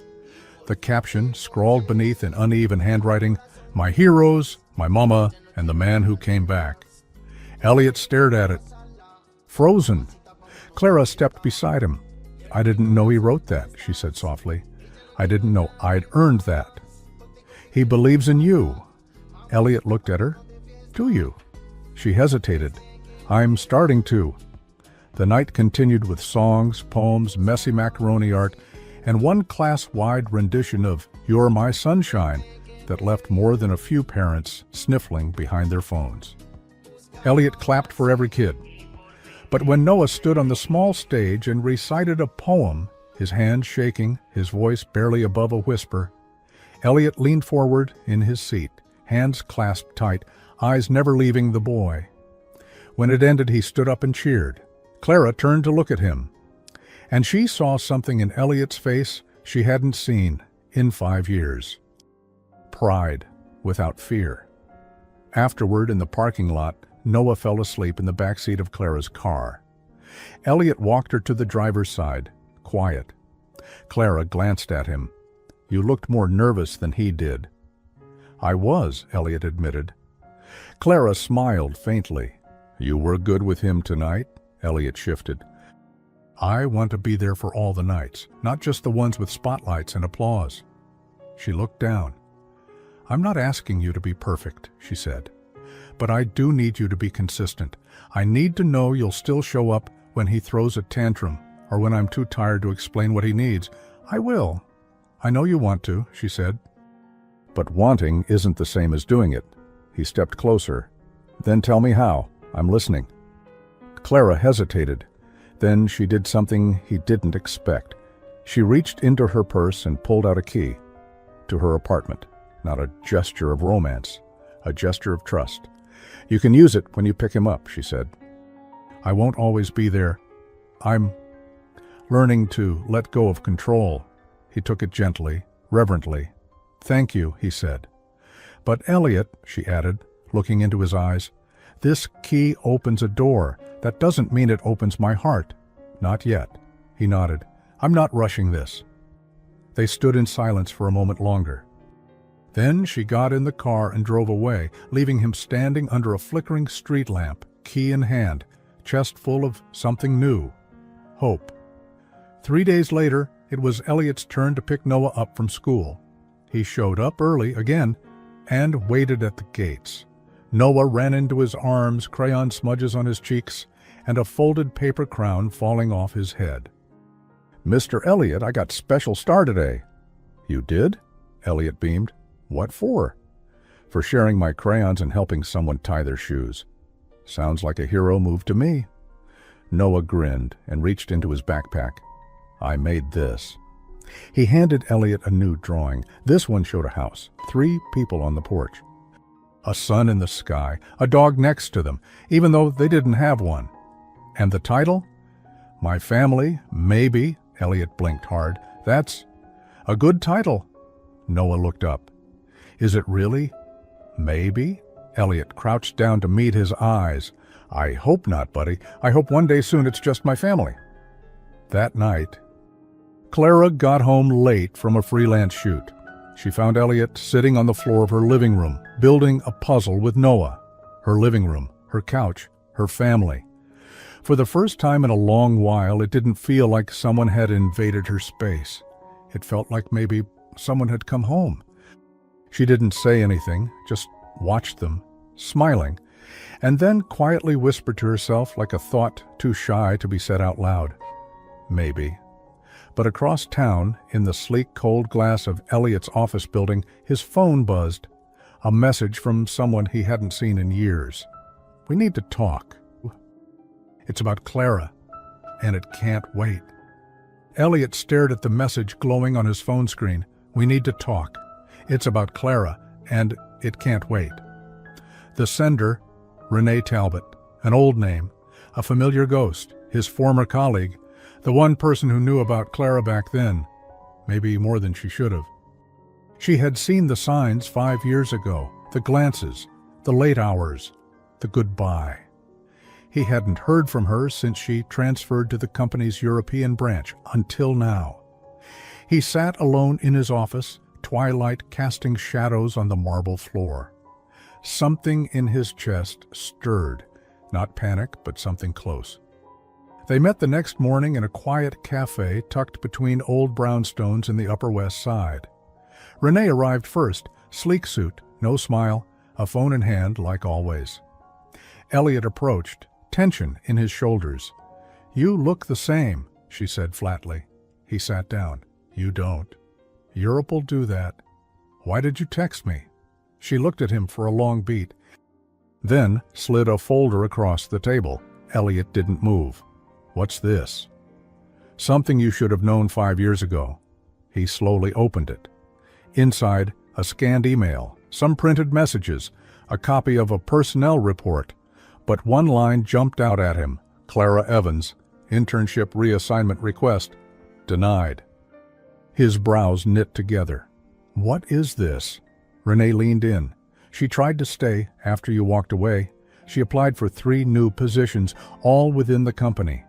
The caption, scrawled beneath in uneven handwriting, "My heroes, my mama, and the man who came back." Elliot stared at it, frozen. Clara stepped beside him. "I didn't know he wrote that," she said softly. "I didn't know I'd earned that." "He believes in you." Elliot looked at her. "Do you?" She hesitated. "I'm starting to." The night continued with songs, poems, messy macaroni art, and one class-wide rendition of "You're My Sunshine" that left more than a few parents sniffling behind their phones. Elliot clapped for every kid. But when Noah stood on the small stage and recited a poem, his hands shaking, his voice barely above a whisper, Elliot leaned forward in his seat, hands clasped tight, eyes never leaving the boy. When it ended, he stood up and cheered. Clara turned to look at him, and she saw something in Elliot's face she hadn't seen in 5 years. Pride, without fear. Afterward, in the parking lot, Noah fell asleep in the backseat of Clara's car. Elliot walked her to the driver's side, quiet. Clara glanced at him. "You looked more nervous than he did." "I was," Elliot admitted. Clara smiled faintly. "You were good with him tonight?" Elliot shifted. "I want to be there for all the nights, not just the ones with spotlights and applause." She looked down. "I'm not asking you to be perfect," she said, but I do need you to be consistent. I need to know you'll still show up when he throws a tantrum or when I'm too tired to explain what he needs. I will. I know you want to, she said. But wanting isn't the same as doing it. He stepped closer. Then tell me how. I'm listening. Clara hesitated. Then she did something he didn't expect. She reached into her purse and pulled out a key to her apartment. Not a gesture of romance, a gesture of trust. You can use it when you pick him up, she said. I won't always be there. I'm learning to let go of control. He took it gently, reverently. Thank you, he said. But Elliot, she added, looking into his eyes, this key opens a door. That doesn't mean it opens my heart. Not yet. He nodded. I'm not rushing this. They stood in silence for a moment longer. Then she got in the car and drove away, leaving him standing under a flickering street lamp, key in hand, chest full of something new. Hope. 3 days later, it was Elliot's turn to pick Noah up from school. He showed up early again and waited at the gates. Noah ran into his arms, crayon smudges on his cheeks, and a folded paper crown falling off his head. Mr. Elliot, I got special star today. You did? Elliot beamed. What for? For sharing my crayons and helping someone tie their shoes. Sounds like a hero move to me. Noah grinned and reached into his backpack. I made this. He handed Elliot a new drawing. This one showed a house, 3 people on the porch. A sun in the sky, a dog next to them, even though they didn't have one. And the title? My Family, Maybe. Elliot blinked hard. That's a good title. Noah looked up. Is it really? Maybe? Elliot crouched down to meet his eyes. I hope not, buddy. I hope one day soon it's just my family. That night, Clara got home late from a freelance shoot. She found Elliot sitting on the floor of her living room, building a puzzle with Noah. Her living room, her couch, her family. For the first time in a long while, it didn't feel like someone had invaded her space. It felt like maybe someone had come home. She didn't say anything, just watched them, smiling, and then quietly whispered to herself like a thought too shy to be said out loud. Maybe. But across town, in the sleek cold glass of Elliot's office building, his phone buzzed. A message from someone he hadn't seen in years. We need to talk. It's about Clara, and it can't wait. Elliot stared at the message glowing on his phone screen. We need to talk. It's about Clara, and it can't wait. The sender, Renee Talbot, an old name, a familiar ghost, his former colleague, the one person who knew about Clara back then, maybe more than she should have. She had seen the signs 5 years ago, the glances, the late hours, the goodbye. He hadn't heard from her since she transferred to the company's European branch, until now. He sat alone in his office, twilight casting shadows on the marble floor. Something in his chest stirred, not panic, but something close. They met the next morning in a quiet cafe tucked between old brownstones in the Upper West Side. Renee arrived first, sleek suit, no smile, a phone in hand like always. Elliot approached, tension in his shoulders. You look the same, she said flatly. He sat down. You don't. Europ'll do that. Why did you text me? She looked at him for a long beat, then slid a folder across the table. Elliot didn't move. What's this? Something you should have known 5 years ago. He slowly opened it. Inside, a scanned email, some printed messages, a copy of a personnel report. But one line jumped out at him. Clara Evans, internship reassignment request, denied. His brows knit together. What is this? Renee leaned in. She tried to stay after you walked away. She applied for 3 new positions, all within the company.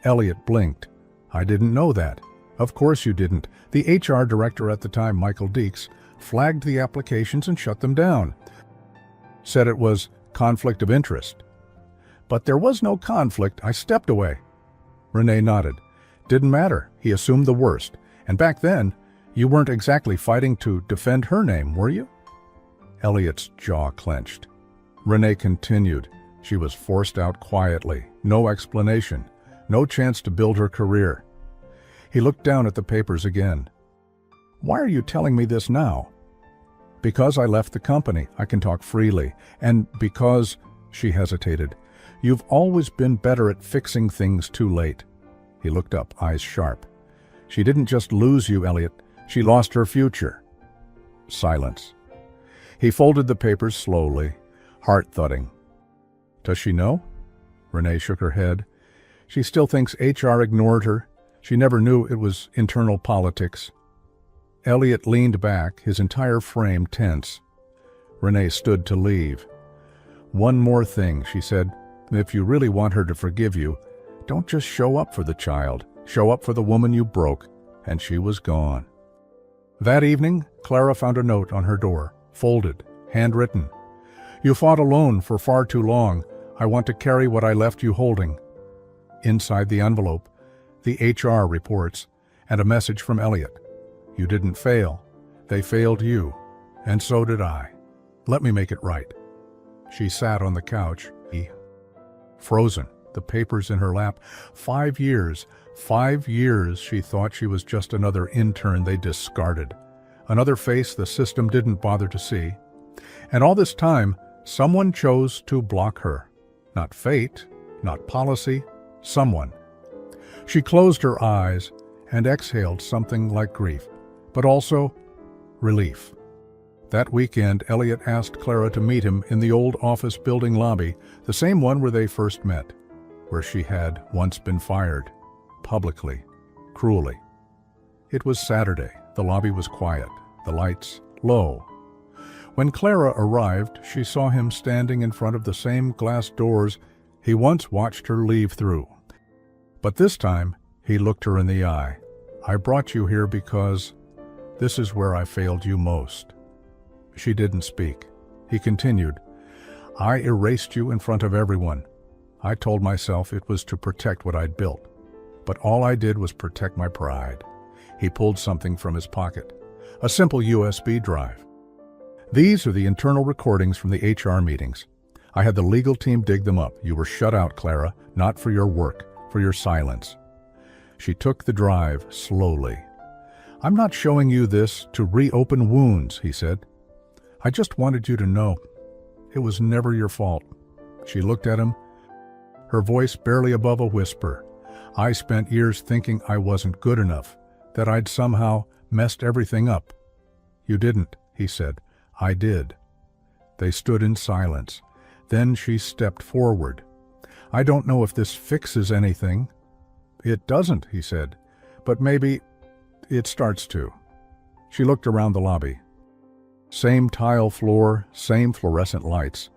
Elliot blinked. I didn't know that. Of course you didn't. The HR director at the time, Michael Deeks, flagged the applications and shut them down. Said it was conflict of interest. But there was no conflict. I stepped away. Renee nodded. Didn't matter. He assumed the worst. And back then, you weren't exactly fighting to defend her name, were you? Elliot's jaw clenched. Renee continued. She was forced out quietly. No explanation. No chance to build her career. He looked down at the papers again. "Why are you telling me this now?" "Because I left the company. I can talk freely. And because," she hesitated, "you've always been better at fixing things too late." He looked up, eyes sharp. "She didn't just lose you, Elliot. She lost her future." Silence. He folded the papers slowly, heart thudding. "Does she know?" Renee shook her head. "She still thinks HR ignored her. She never knew it was internal politics." Elliot leaned back, his entire frame tense. Renee stood to leave. "One more thing," she said. "If you really want her to forgive you, don't just show up for the child. Show up for the woman you broke." And she was gone. That evening, Clara found a note on her door, folded, handwritten. "You fought alone for far too long. I want to carry what I left you holding." Inside the envelope, the HR reports, and a message from Elliot. "You didn't fail. They failed you. And so did I. Let me make it right." She sat on the couch, frozen, the papers in her lap. 5 years. 5 years she thought she was just another intern they discarded. Another face the system didn't bother to see. And all this time, someone chose to block her. Not fate, not policy, someone. She closed her eyes and exhaled something like grief, but also relief. That weekend, Elliot asked Clara to meet him in the old office building lobby, the same one where they first met, where she had once been fired, publicly, cruelly. It was Saturday. The lobby was quiet, the lights low. When Clara arrived, she saw him standing in front of the same glass doors he once watched her leave through. But this time, he looked her in the eye. "I brought you here because this is where I failed you most." She didn't speak. He continued, "I erased you in front of everyone. I told myself it was to protect what I'd built. But all I did was protect my pride." He pulled something from his pocket. A simple USB drive. "These are the internal recordings from the HR meetings. I had the legal team dig them up. You were shut out, Clara, not for your work, for your silence." She took the drive slowly. "I'm not showing you this to reopen wounds," he said. "I just wanted you to know it was never your fault." She looked at him, her voice barely above a whisper. "I spent years thinking I wasn't good enough, that I'd somehow messed everything up." "You didn't," he said. "I did." They stood in silence. Then she stepped forward. "I don't know if this fixes anything." "It doesn't," he said, "but maybe it starts to." She looked around the lobby. Same tile floor, same fluorescent lights,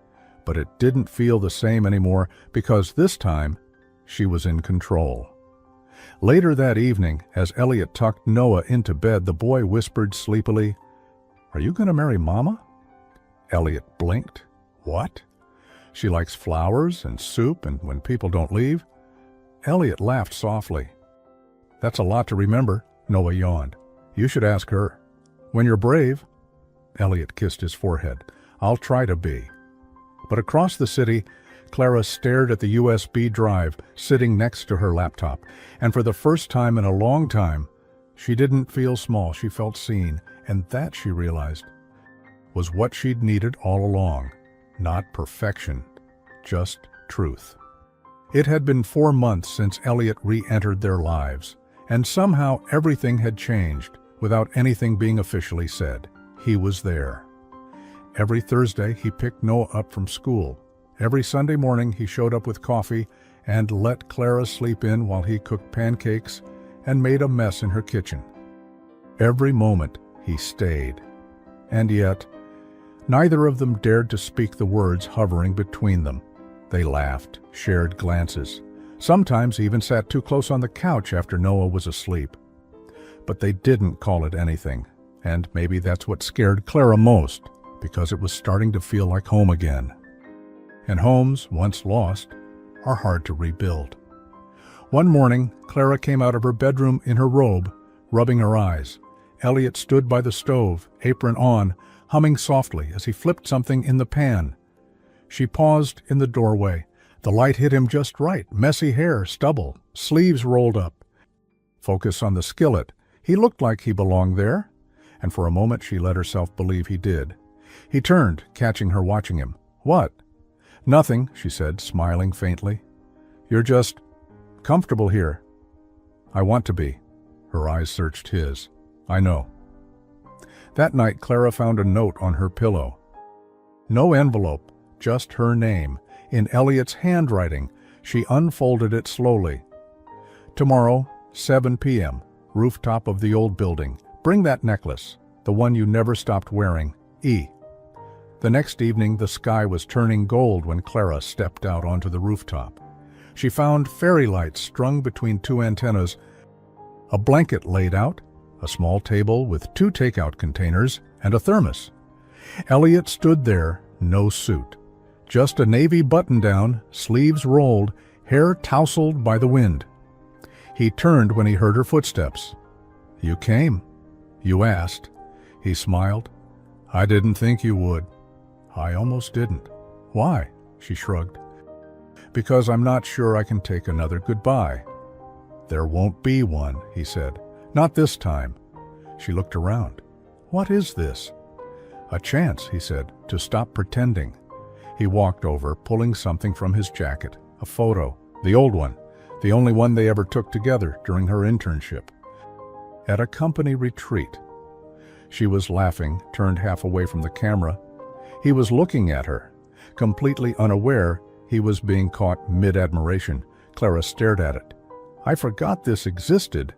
but it didn't feel the same anymore because this time she was in control. Later that evening, as Elliot tucked Noah into bed, the boy whispered sleepily, "Are you going to marry Mama?" Elliot blinked. "What? She likes flowers and soup and when people don't leave?" Elliot laughed softly. "That's a lot to remember," Noah yawned. "You should ask her." "When you're brave." Elliot kissed his forehead. "I'll try to be." But across the city, Clara stared at the USB drive sitting next to her laptop, and for the first time in a long time, she didn't feel small, she felt seen, and that, she realized, was what she'd needed all along. Not perfection, just truth. It had been 4 months since Elliot re-entered their lives, and somehow everything had changed without anything being officially said. He was there. Every Thursday, he picked Noah up from school. Every Sunday morning, he showed up with coffee and let Clara sleep in while he cooked pancakes and made a mess in her kitchen. Every moment, he stayed. And yet, neither of them dared to speak the words hovering between them. They laughed, shared glances, sometimes even sat too close on the couch after Noah was asleep. But they didn't call it anything, and maybe that's what scared Clara most, because it was starting to feel like home again. And homes, once lost, are hard to rebuild. One morning, Clara came out of her bedroom in her robe, rubbing her eyes. Elliot stood by the stove, apron on, humming softly as he flipped something in the pan. She paused in the doorway. The light hit him just right. Messy hair, stubble, sleeves rolled up. Focus on the skillet. He looked like he belonged there. And for a moment she let herself believe he did. He turned, catching her watching him. "What?" "Nothing," she said, smiling faintly. "You're just comfortable here." "I want to be." Her eyes searched his. "I know." That night, Clara found a note on her pillow. No envelope, just her name, in Elliot's handwriting. She unfolded it slowly. "Tomorrow, 7 p.m., rooftop of the old building. Bring that necklace, the one you never stopped wearing. E." The next evening, the sky was turning gold when Clara stepped out onto the rooftop. She found fairy lights strung between two antennas, a blanket laid out, a small table with 2 takeout containers, and a thermos. Elliot stood there, no suit. Just a navy button-down, sleeves rolled, hair tousled by the wind. He turned when he heard her footsteps. "You came. You asked." He smiled. "I didn't think you would." "I almost didn't." "Why?" She shrugged. "Because I'm not sure I can take another goodbye." "There won't be one," he said. "Not this time." She looked around. "What is this?" "A chance," he said, "to stop pretending." He walked over, pulling something from his jacket, a photo, the old one, the only one they ever took together during her internship. At a company retreat. She was laughing, turned half away from the camera. He was looking at her. Completely unaware he was being caught mid-admiration, Clara stared at it. "I forgot this existed."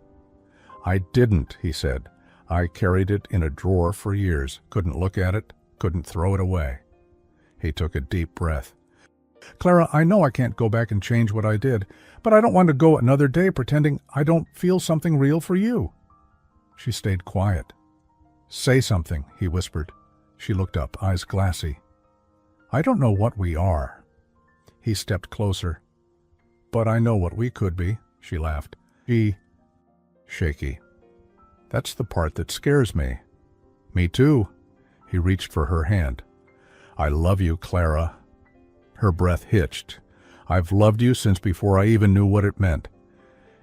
"I didn't," he said. "I carried it in a drawer for years. Couldn't look at it, couldn't throw it away." He took a deep breath. "Clara, I know I can't go back and change what I did, but I don't want to go another day pretending I don't feel something real for you." She stayed quiet. "Say something," he whispered. She looked up, eyes glassy. "I don't know what we are." He stepped closer. "But I know what we could be," she laughed. Shaky. "That's the part that scares me." "Me too." He reached for her hand. "I love you, Clara." Her breath hitched. "I've loved you since before I even knew what it meant.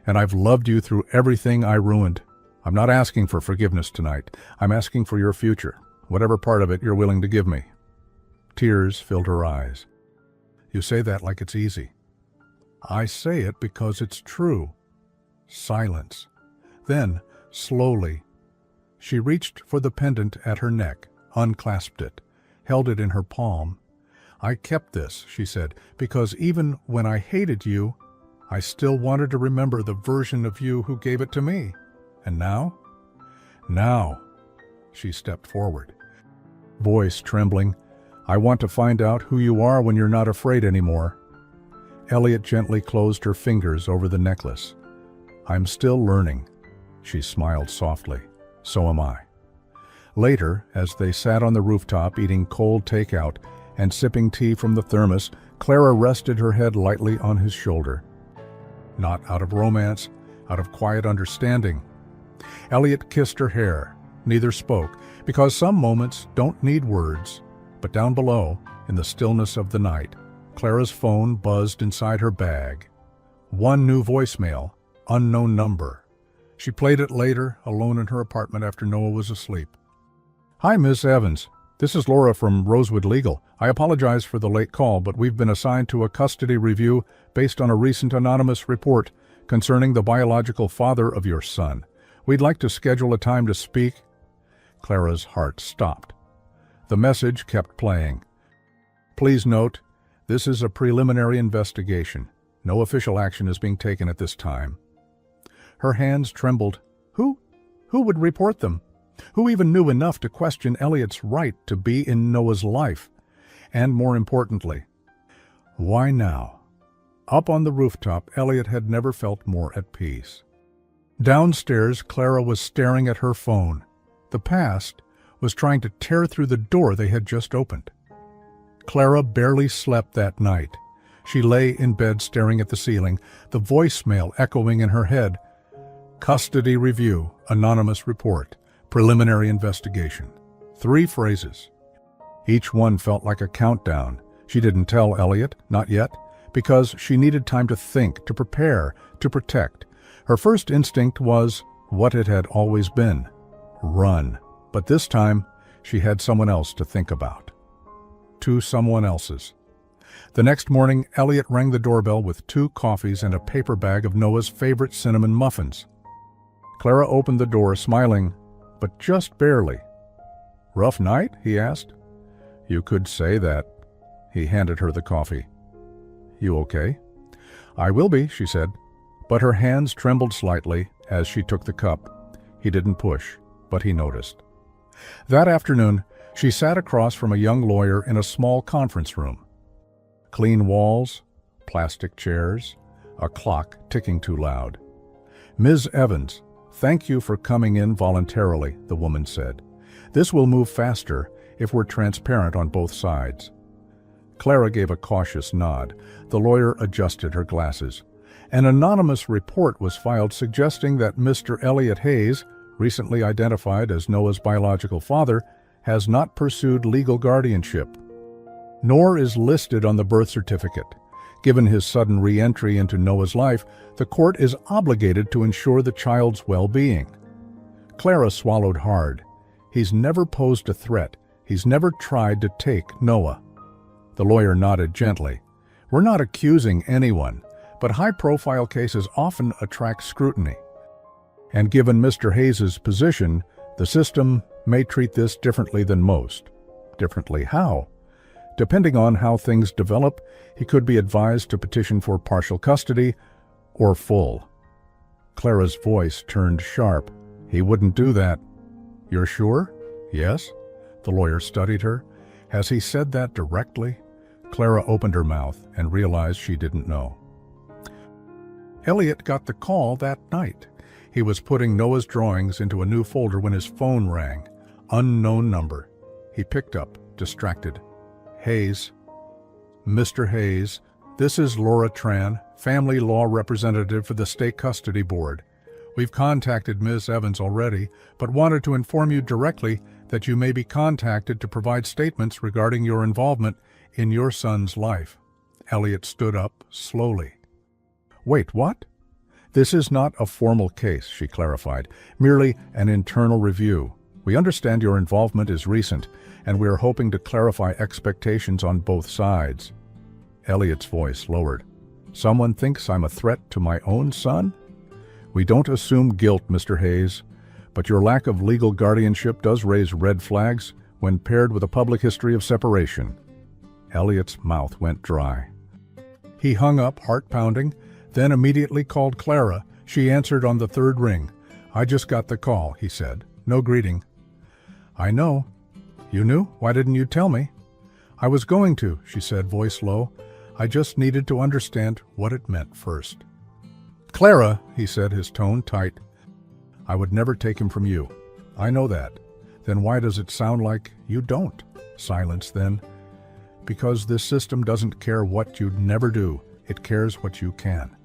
And I've loved you through everything I ruined. I'm not asking for forgiveness tonight. I'm asking for your future, whatever part of it you're willing to give me." Tears filled her eyes. "You say that like it's easy." "I say it because it's true." Silence. Then, slowly, she reached for the pendant at her neck, unclasped it, held it in her palm. "I kept this," she said, "because even when I hated you, I still wanted to remember the version of you who gave it to me. And now?" "Now." She stepped forward. Voice trembling. "I want to find out who you are when you're not afraid anymore." Elliot gently closed her fingers over the necklace. "I'm still learning." She smiled softly. "So am I." Later, as they sat on the rooftop eating cold takeout and sipping tea from the thermos, Clara rested her head lightly on his shoulder. Not out of romance, out of quiet understanding. Elliot kissed her hair. Neither spoke, because some moments don't need words. But down below, in the stillness of the night, Clara's phone buzzed inside her bag. One new voicemail, unknown number. She played it later, alone in her apartment after Noah was asleep. "Hi, Miss Evans. This is Laura from Rosewood Legal. I apologize for the late call, but we've been assigned to a custody review based on a recent anonymous report concerning the biological father of your son. We'd like to schedule a time to speak." Clara's heart stopped. The message kept playing. "Please note, this is a preliminary investigation. No official action is being taken at this time." Her hands trembled. Who would report them? Who even knew enough to question Elliot's right to be in Noah's life? And more importantly, why now? Up on the rooftop, Elliot had never felt more at peace. Downstairs, Clara was staring at her phone. The past was trying to tear through the door they had just opened. Clara barely slept that night. She lay in bed staring at the ceiling, the voicemail echoing in her head. Custody review, anonymous report, preliminary investigation. 3 phrases. Each one felt like a countdown, She didn't tell Elliot, not yet, because she needed time to think, to prepare, to protect. Her first instinct was what it had always been: run. But this time, she had someone else to think about. Two someone else's. The next morning, Elliot rang the doorbell with 2 coffees and a paper bag of Noah's favorite cinnamon muffins. Clara opened the door, smiling, but just barely. "Rough night?" he asked. "You could say that." He handed her the coffee. "You okay?" "I will be," she said, but her hands trembled slightly as she took the cup. He didn't push, but he noticed. That afternoon, she sat across from a young lawyer in a small conference room. Clean walls, plastic chairs, a clock ticking too loud. "Ms. Evans, thank you for coming in voluntarily," the woman said. "This will move faster if we're transparent on both sides." Clara gave a cautious nod. The lawyer adjusted her glasses. An anonymous report was filed suggesting that Mr. Elliot Hayes, recently identified as Noah's biological father, has not pursued legal guardianship, nor is listed on the birth certificate. Given his sudden re-entry into Noah's life, the court is obligated to ensure the child's well-being. Clara swallowed hard. He's never posed a threat. He's never tried to take Noah. The lawyer nodded gently. "We're not accusing anyone, but high-profile cases often attract scrutiny. And given Mr. Hayes's position, the system may treat this differently than most." Differently how? Depending on how things develop, he could be advised to petition for partial custody or full. Clara's voice turned sharp. "He wouldn't do that." "You're sure?" "Yes." The lawyer studied her. "Has he said that directly?" Clara opened her mouth and realized she didn't know. Elliot got the call that night. He was putting Noah's drawings into a new folder when his phone rang. Unknown number. He picked up, distracted. "Hayes." "Mr. Hayes, this is Laura Tran, family law representative for the State Custody Board. We've contacted Ms. Evans already, but wanted to inform you directly that you may be contacted to provide statements regarding your involvement in your son's life." Elliot stood up slowly. "Wait, what?" "This is not a formal case," she clarified, "merely an internal review. We understand your involvement is recent, and we are hoping to clarify expectations on both sides." Elliot's voice lowered. "Someone thinks I'm a threat to my own son?" "We don't assume guilt, Mr. Hayes, but your lack of legal guardianship does raise red flags when paired with a public history of separation." Elliot's mouth went dry. He hung up, heart pounding, then immediately called Clara. She answered on the 3rd ring. "I just got the call," he said. "No greeting." "I know." "You knew? Why didn't you tell me?" "I was going to," she said, voice low. "I just needed to understand what it meant first." "Clara," he said, his tone tight, "I would never take him from you. I know that. Then why does it sound like you don't?" Silence then. "Because this system doesn't care what you'd never do. It cares what you can.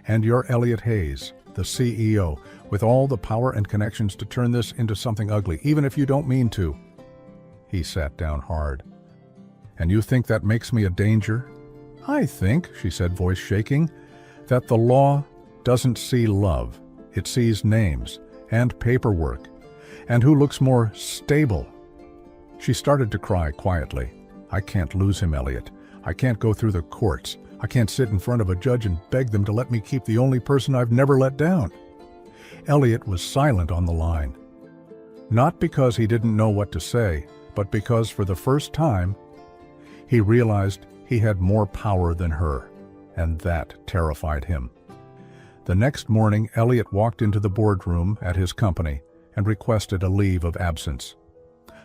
And you're Elliot Hayes, the CEO, with all the power and connections to turn this into something ugly, even if you don't mean to." He sat down hard. "And you think that makes me a danger?" "I think," she said, voice shaking, "that the law doesn't see love. It sees names and paperwork, and who looks more stable." She started to cry quietly. "I can't lose him, Elliot. I can't go through the courts. I can't sit in front of a judge and beg them to let me keep the only person I've never let down." Elliot was silent on the line. Not because he didn't know what to say, but because for the first time, he realized he had more power than her, and that terrified him. The next morning, Elliot walked into the boardroom at his company and requested a leave of absence.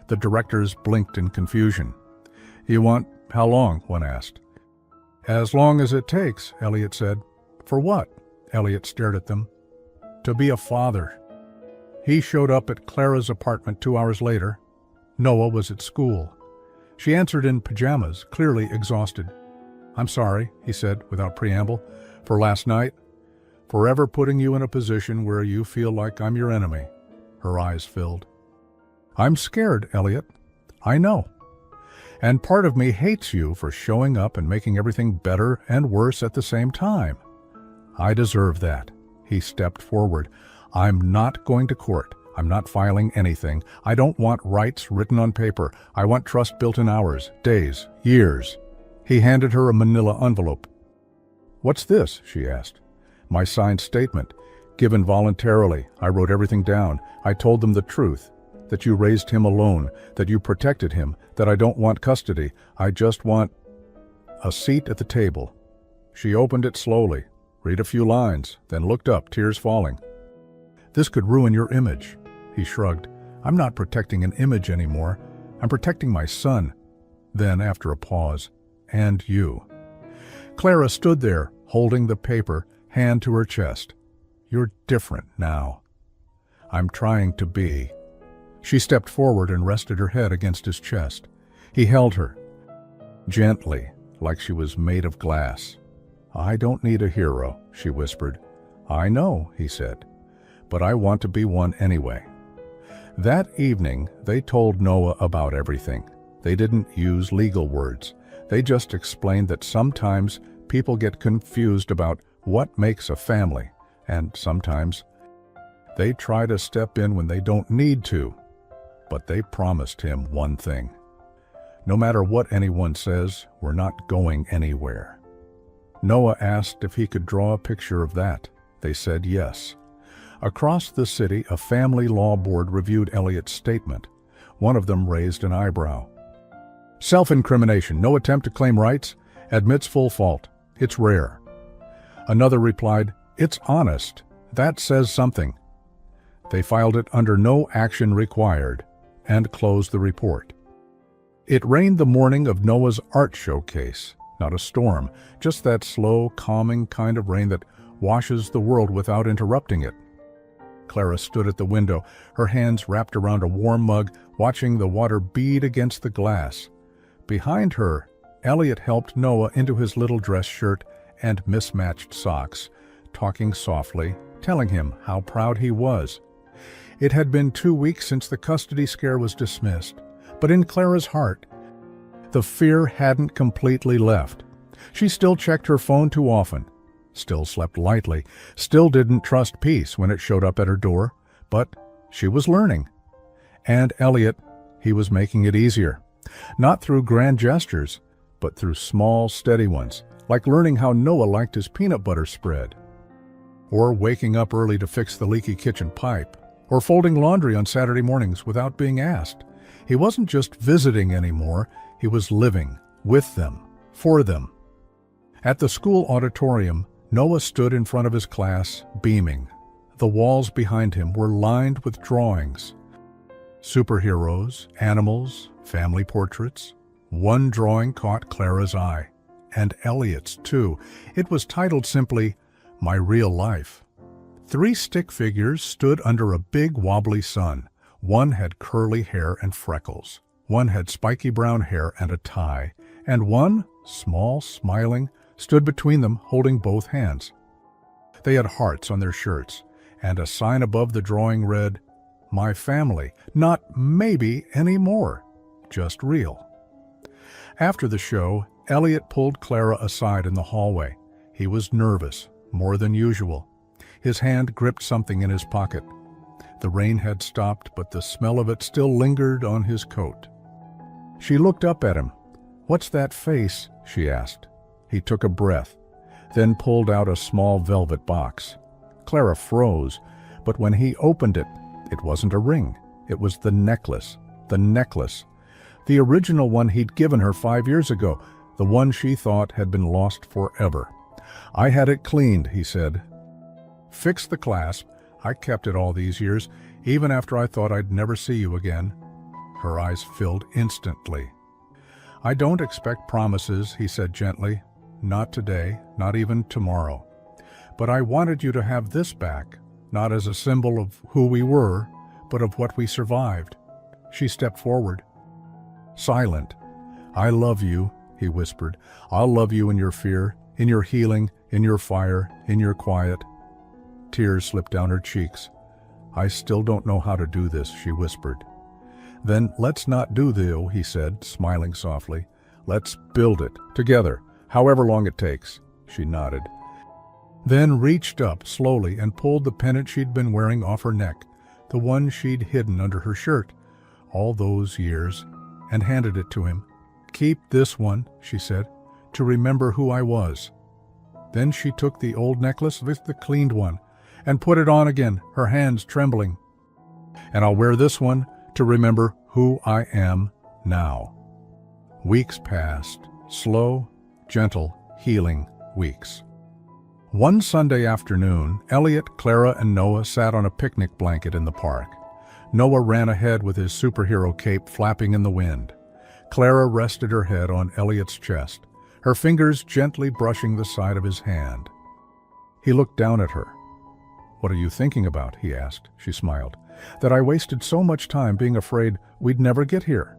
The directors blinked in confusion. "You want how long?" one asked. "As long as it takes," Elliot said. "For what?" Elliot stared at them. "To be a father." He showed up at Clara's apartment 2 hours later. Noah was at school. She answered in pajamas, clearly exhausted. "I'm sorry," he said without preamble, "for last night. Forever putting you in a position where you feel like I'm your enemy." Her eyes filled. "I'm scared, Elliot. I know." And part of me hates you for showing up and making everything better and worse at the same time. I deserve that. He stepped forward. I'm not going to court. I'm not filing anything. I don't want rights written on paper. I want trust built in hours, days, years. He handed her a manila envelope. What's this? She asked. My signed statement. Given voluntarily. I wrote everything down. I told them the truth. That you raised him alone. That you protected him. That I don't want custody. I just want a seat at the table. She opened it slowly, read a few lines, then looked up, tears falling. This could ruin your image. He shrugged. I'm not protecting an image anymore. I'm protecting my son. Then, after a pause, and you. Clara stood there, holding the paper, hand to her chest. You're different now. I'm trying to be. She stepped forward and rested her head against his chest. He held her, gently, like she was made of glass. I don't need a hero, she whispered. I know, he said, but I want to be one anyway. That evening, they told Noah about everything. They didn't use legal words. They just explained that sometimes people get confused about what makes a family, and sometimes they try to step in when they don't need to. But they promised him one thing. No matter what anyone says, we're not going anywhere. Noah asked if he could draw a picture of that. They said yes. Across the city, a family law board reviewed Elliot's statement. One of them raised an eyebrow. Self-incrimination, no attempt to claim rights, admits full fault. It's rare. Another replied, it's honest. That says something. They filed it under no action required and closed the report. It rained the morning of Noah's art showcase. Not a storm, just that slow, calming kind of rain that washes the world without interrupting it. Clara stood at the window, her hands wrapped around a warm mug, watching the water bead against the glass. Behind her, Elliot helped Noah into his little dress shirt and mismatched socks, talking softly, telling him how proud he was. It had been 2 weeks since the custody scare was dismissed, but in Clara's heart, the fear hadn't completely left. She still checked her phone too often, still slept lightly, still didn't trust peace when it showed up at her door, but she was learning. And Elliot, he was making it easier. Not through grand gestures, but through small, steady ones, like learning how Noah liked his peanut butter spread, or waking up early to fix the leaky kitchen pipe, or folding laundry on Saturday mornings without being asked. He wasn't just visiting anymore, he was living with them, for them. At the school auditorium, Noah stood in front of his class, beaming. The walls behind him were lined with drawings. Superheroes, animals, family portraits. One drawing caught Clara's eye, and Elliot's too. It was titled simply, My Real Life. 3 stick figures stood under a big wobbly sun. One had curly hair and freckles. One had spiky brown hair and a tie. And one, small, smiling, stood between them holding both hands. They had hearts on their shirts, and a sign above the drawing read, My Family, not maybe anymore, just real. After the show, Elliot pulled Clara aside in the hallway. He was nervous, more than usual. His hand gripped something in his pocket. The rain had stopped, but the smell of it still lingered on his coat. She looked up at him. What's that face? She asked. He took a breath, then pulled out a small velvet box. Clara froze, but when he opened it, it wasn't a ring. It was the necklace. The original one he'd given her 5 years ago, the one she thought had been lost forever. I had it cleaned, he said. Fixed the clasp. I kept it all these years, even after I thought I'd never see you again. Her eyes filled instantly. I don't expect promises, he said gently. Not today, not even tomorrow. But I wanted you to have this back, not as a symbol of who we were, but of what we survived. She stepped forward. Silent. I love you, he whispered. I'll love you in your fear, in your healing, in your fire, in your quiet. Tears slipped down her cheeks. I still don't know how to do this, she whispered. "Then let's not do this," he said, smiling softly. "Let's build it, together, however long it takes." She nodded, then reached up slowly and pulled the pendant she'd been wearing off her neck, the one she'd hidden under her shirt all those years, and handed it to him. "Keep this one," she said, "to remember who I was." Then she took the old necklace with the cleaned one and put it on again, her hands trembling. "And I'll wear this one to remember who I am now." Weeks passed, slow, gentle, healing weeks. One Sunday afternoon, Elliot, Clara, and Noah sat on a picnic blanket in the park. Noah ran ahead with his superhero cape flapping in the wind. Clara rested her head on Elliot's chest, her fingers gently brushing the side of his hand. He looked down at her. "What are you thinking about?" he asked. She smiled. "That I wasted so much time being afraid we'd never get here."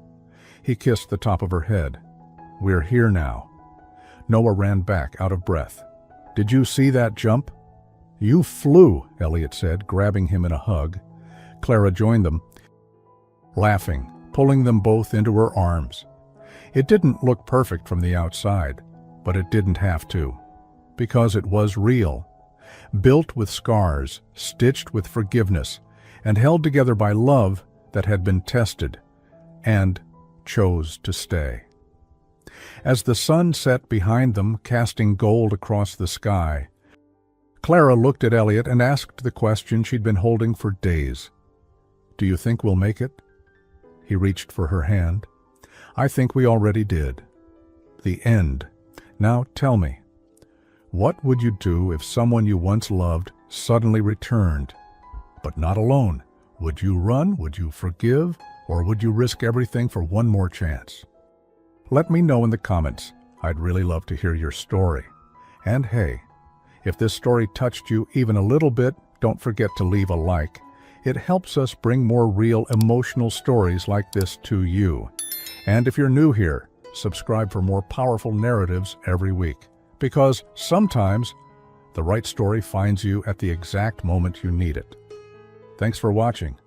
He kissed the top of her head. "We're here now." Noah ran back, out of breath. "Did you see that jump?" "You flew," Elliot said, grabbing him in a hug. Clara joined them, laughing, pulling them both into her arms. It didn't look perfect from the outside, but it didn't have to, because it was real. Built with scars, stitched with forgiveness, and held together by love that had been tested and chose to stay. As the sun set behind them, casting gold across the sky, Clara looked at Elliot and asked the question she'd been holding for days. "Do you think we'll make it?" He reached for her hand. "I think we already did. The end. Now tell me, what would you do if someone you once loved suddenly returned, but not alone? Would you run? Would you forgive? Or would you risk everything for one more chance? Let me know in the comments. I'd really love to hear your story. And hey, if this story touched you even a little bit, don't forget to leave a like. It helps us bring more real emotional stories like this to you. And if you're new here, subscribe for more powerful narratives every week. Because sometimes the right story finds you at the exact moment you need it. Thanks for watching.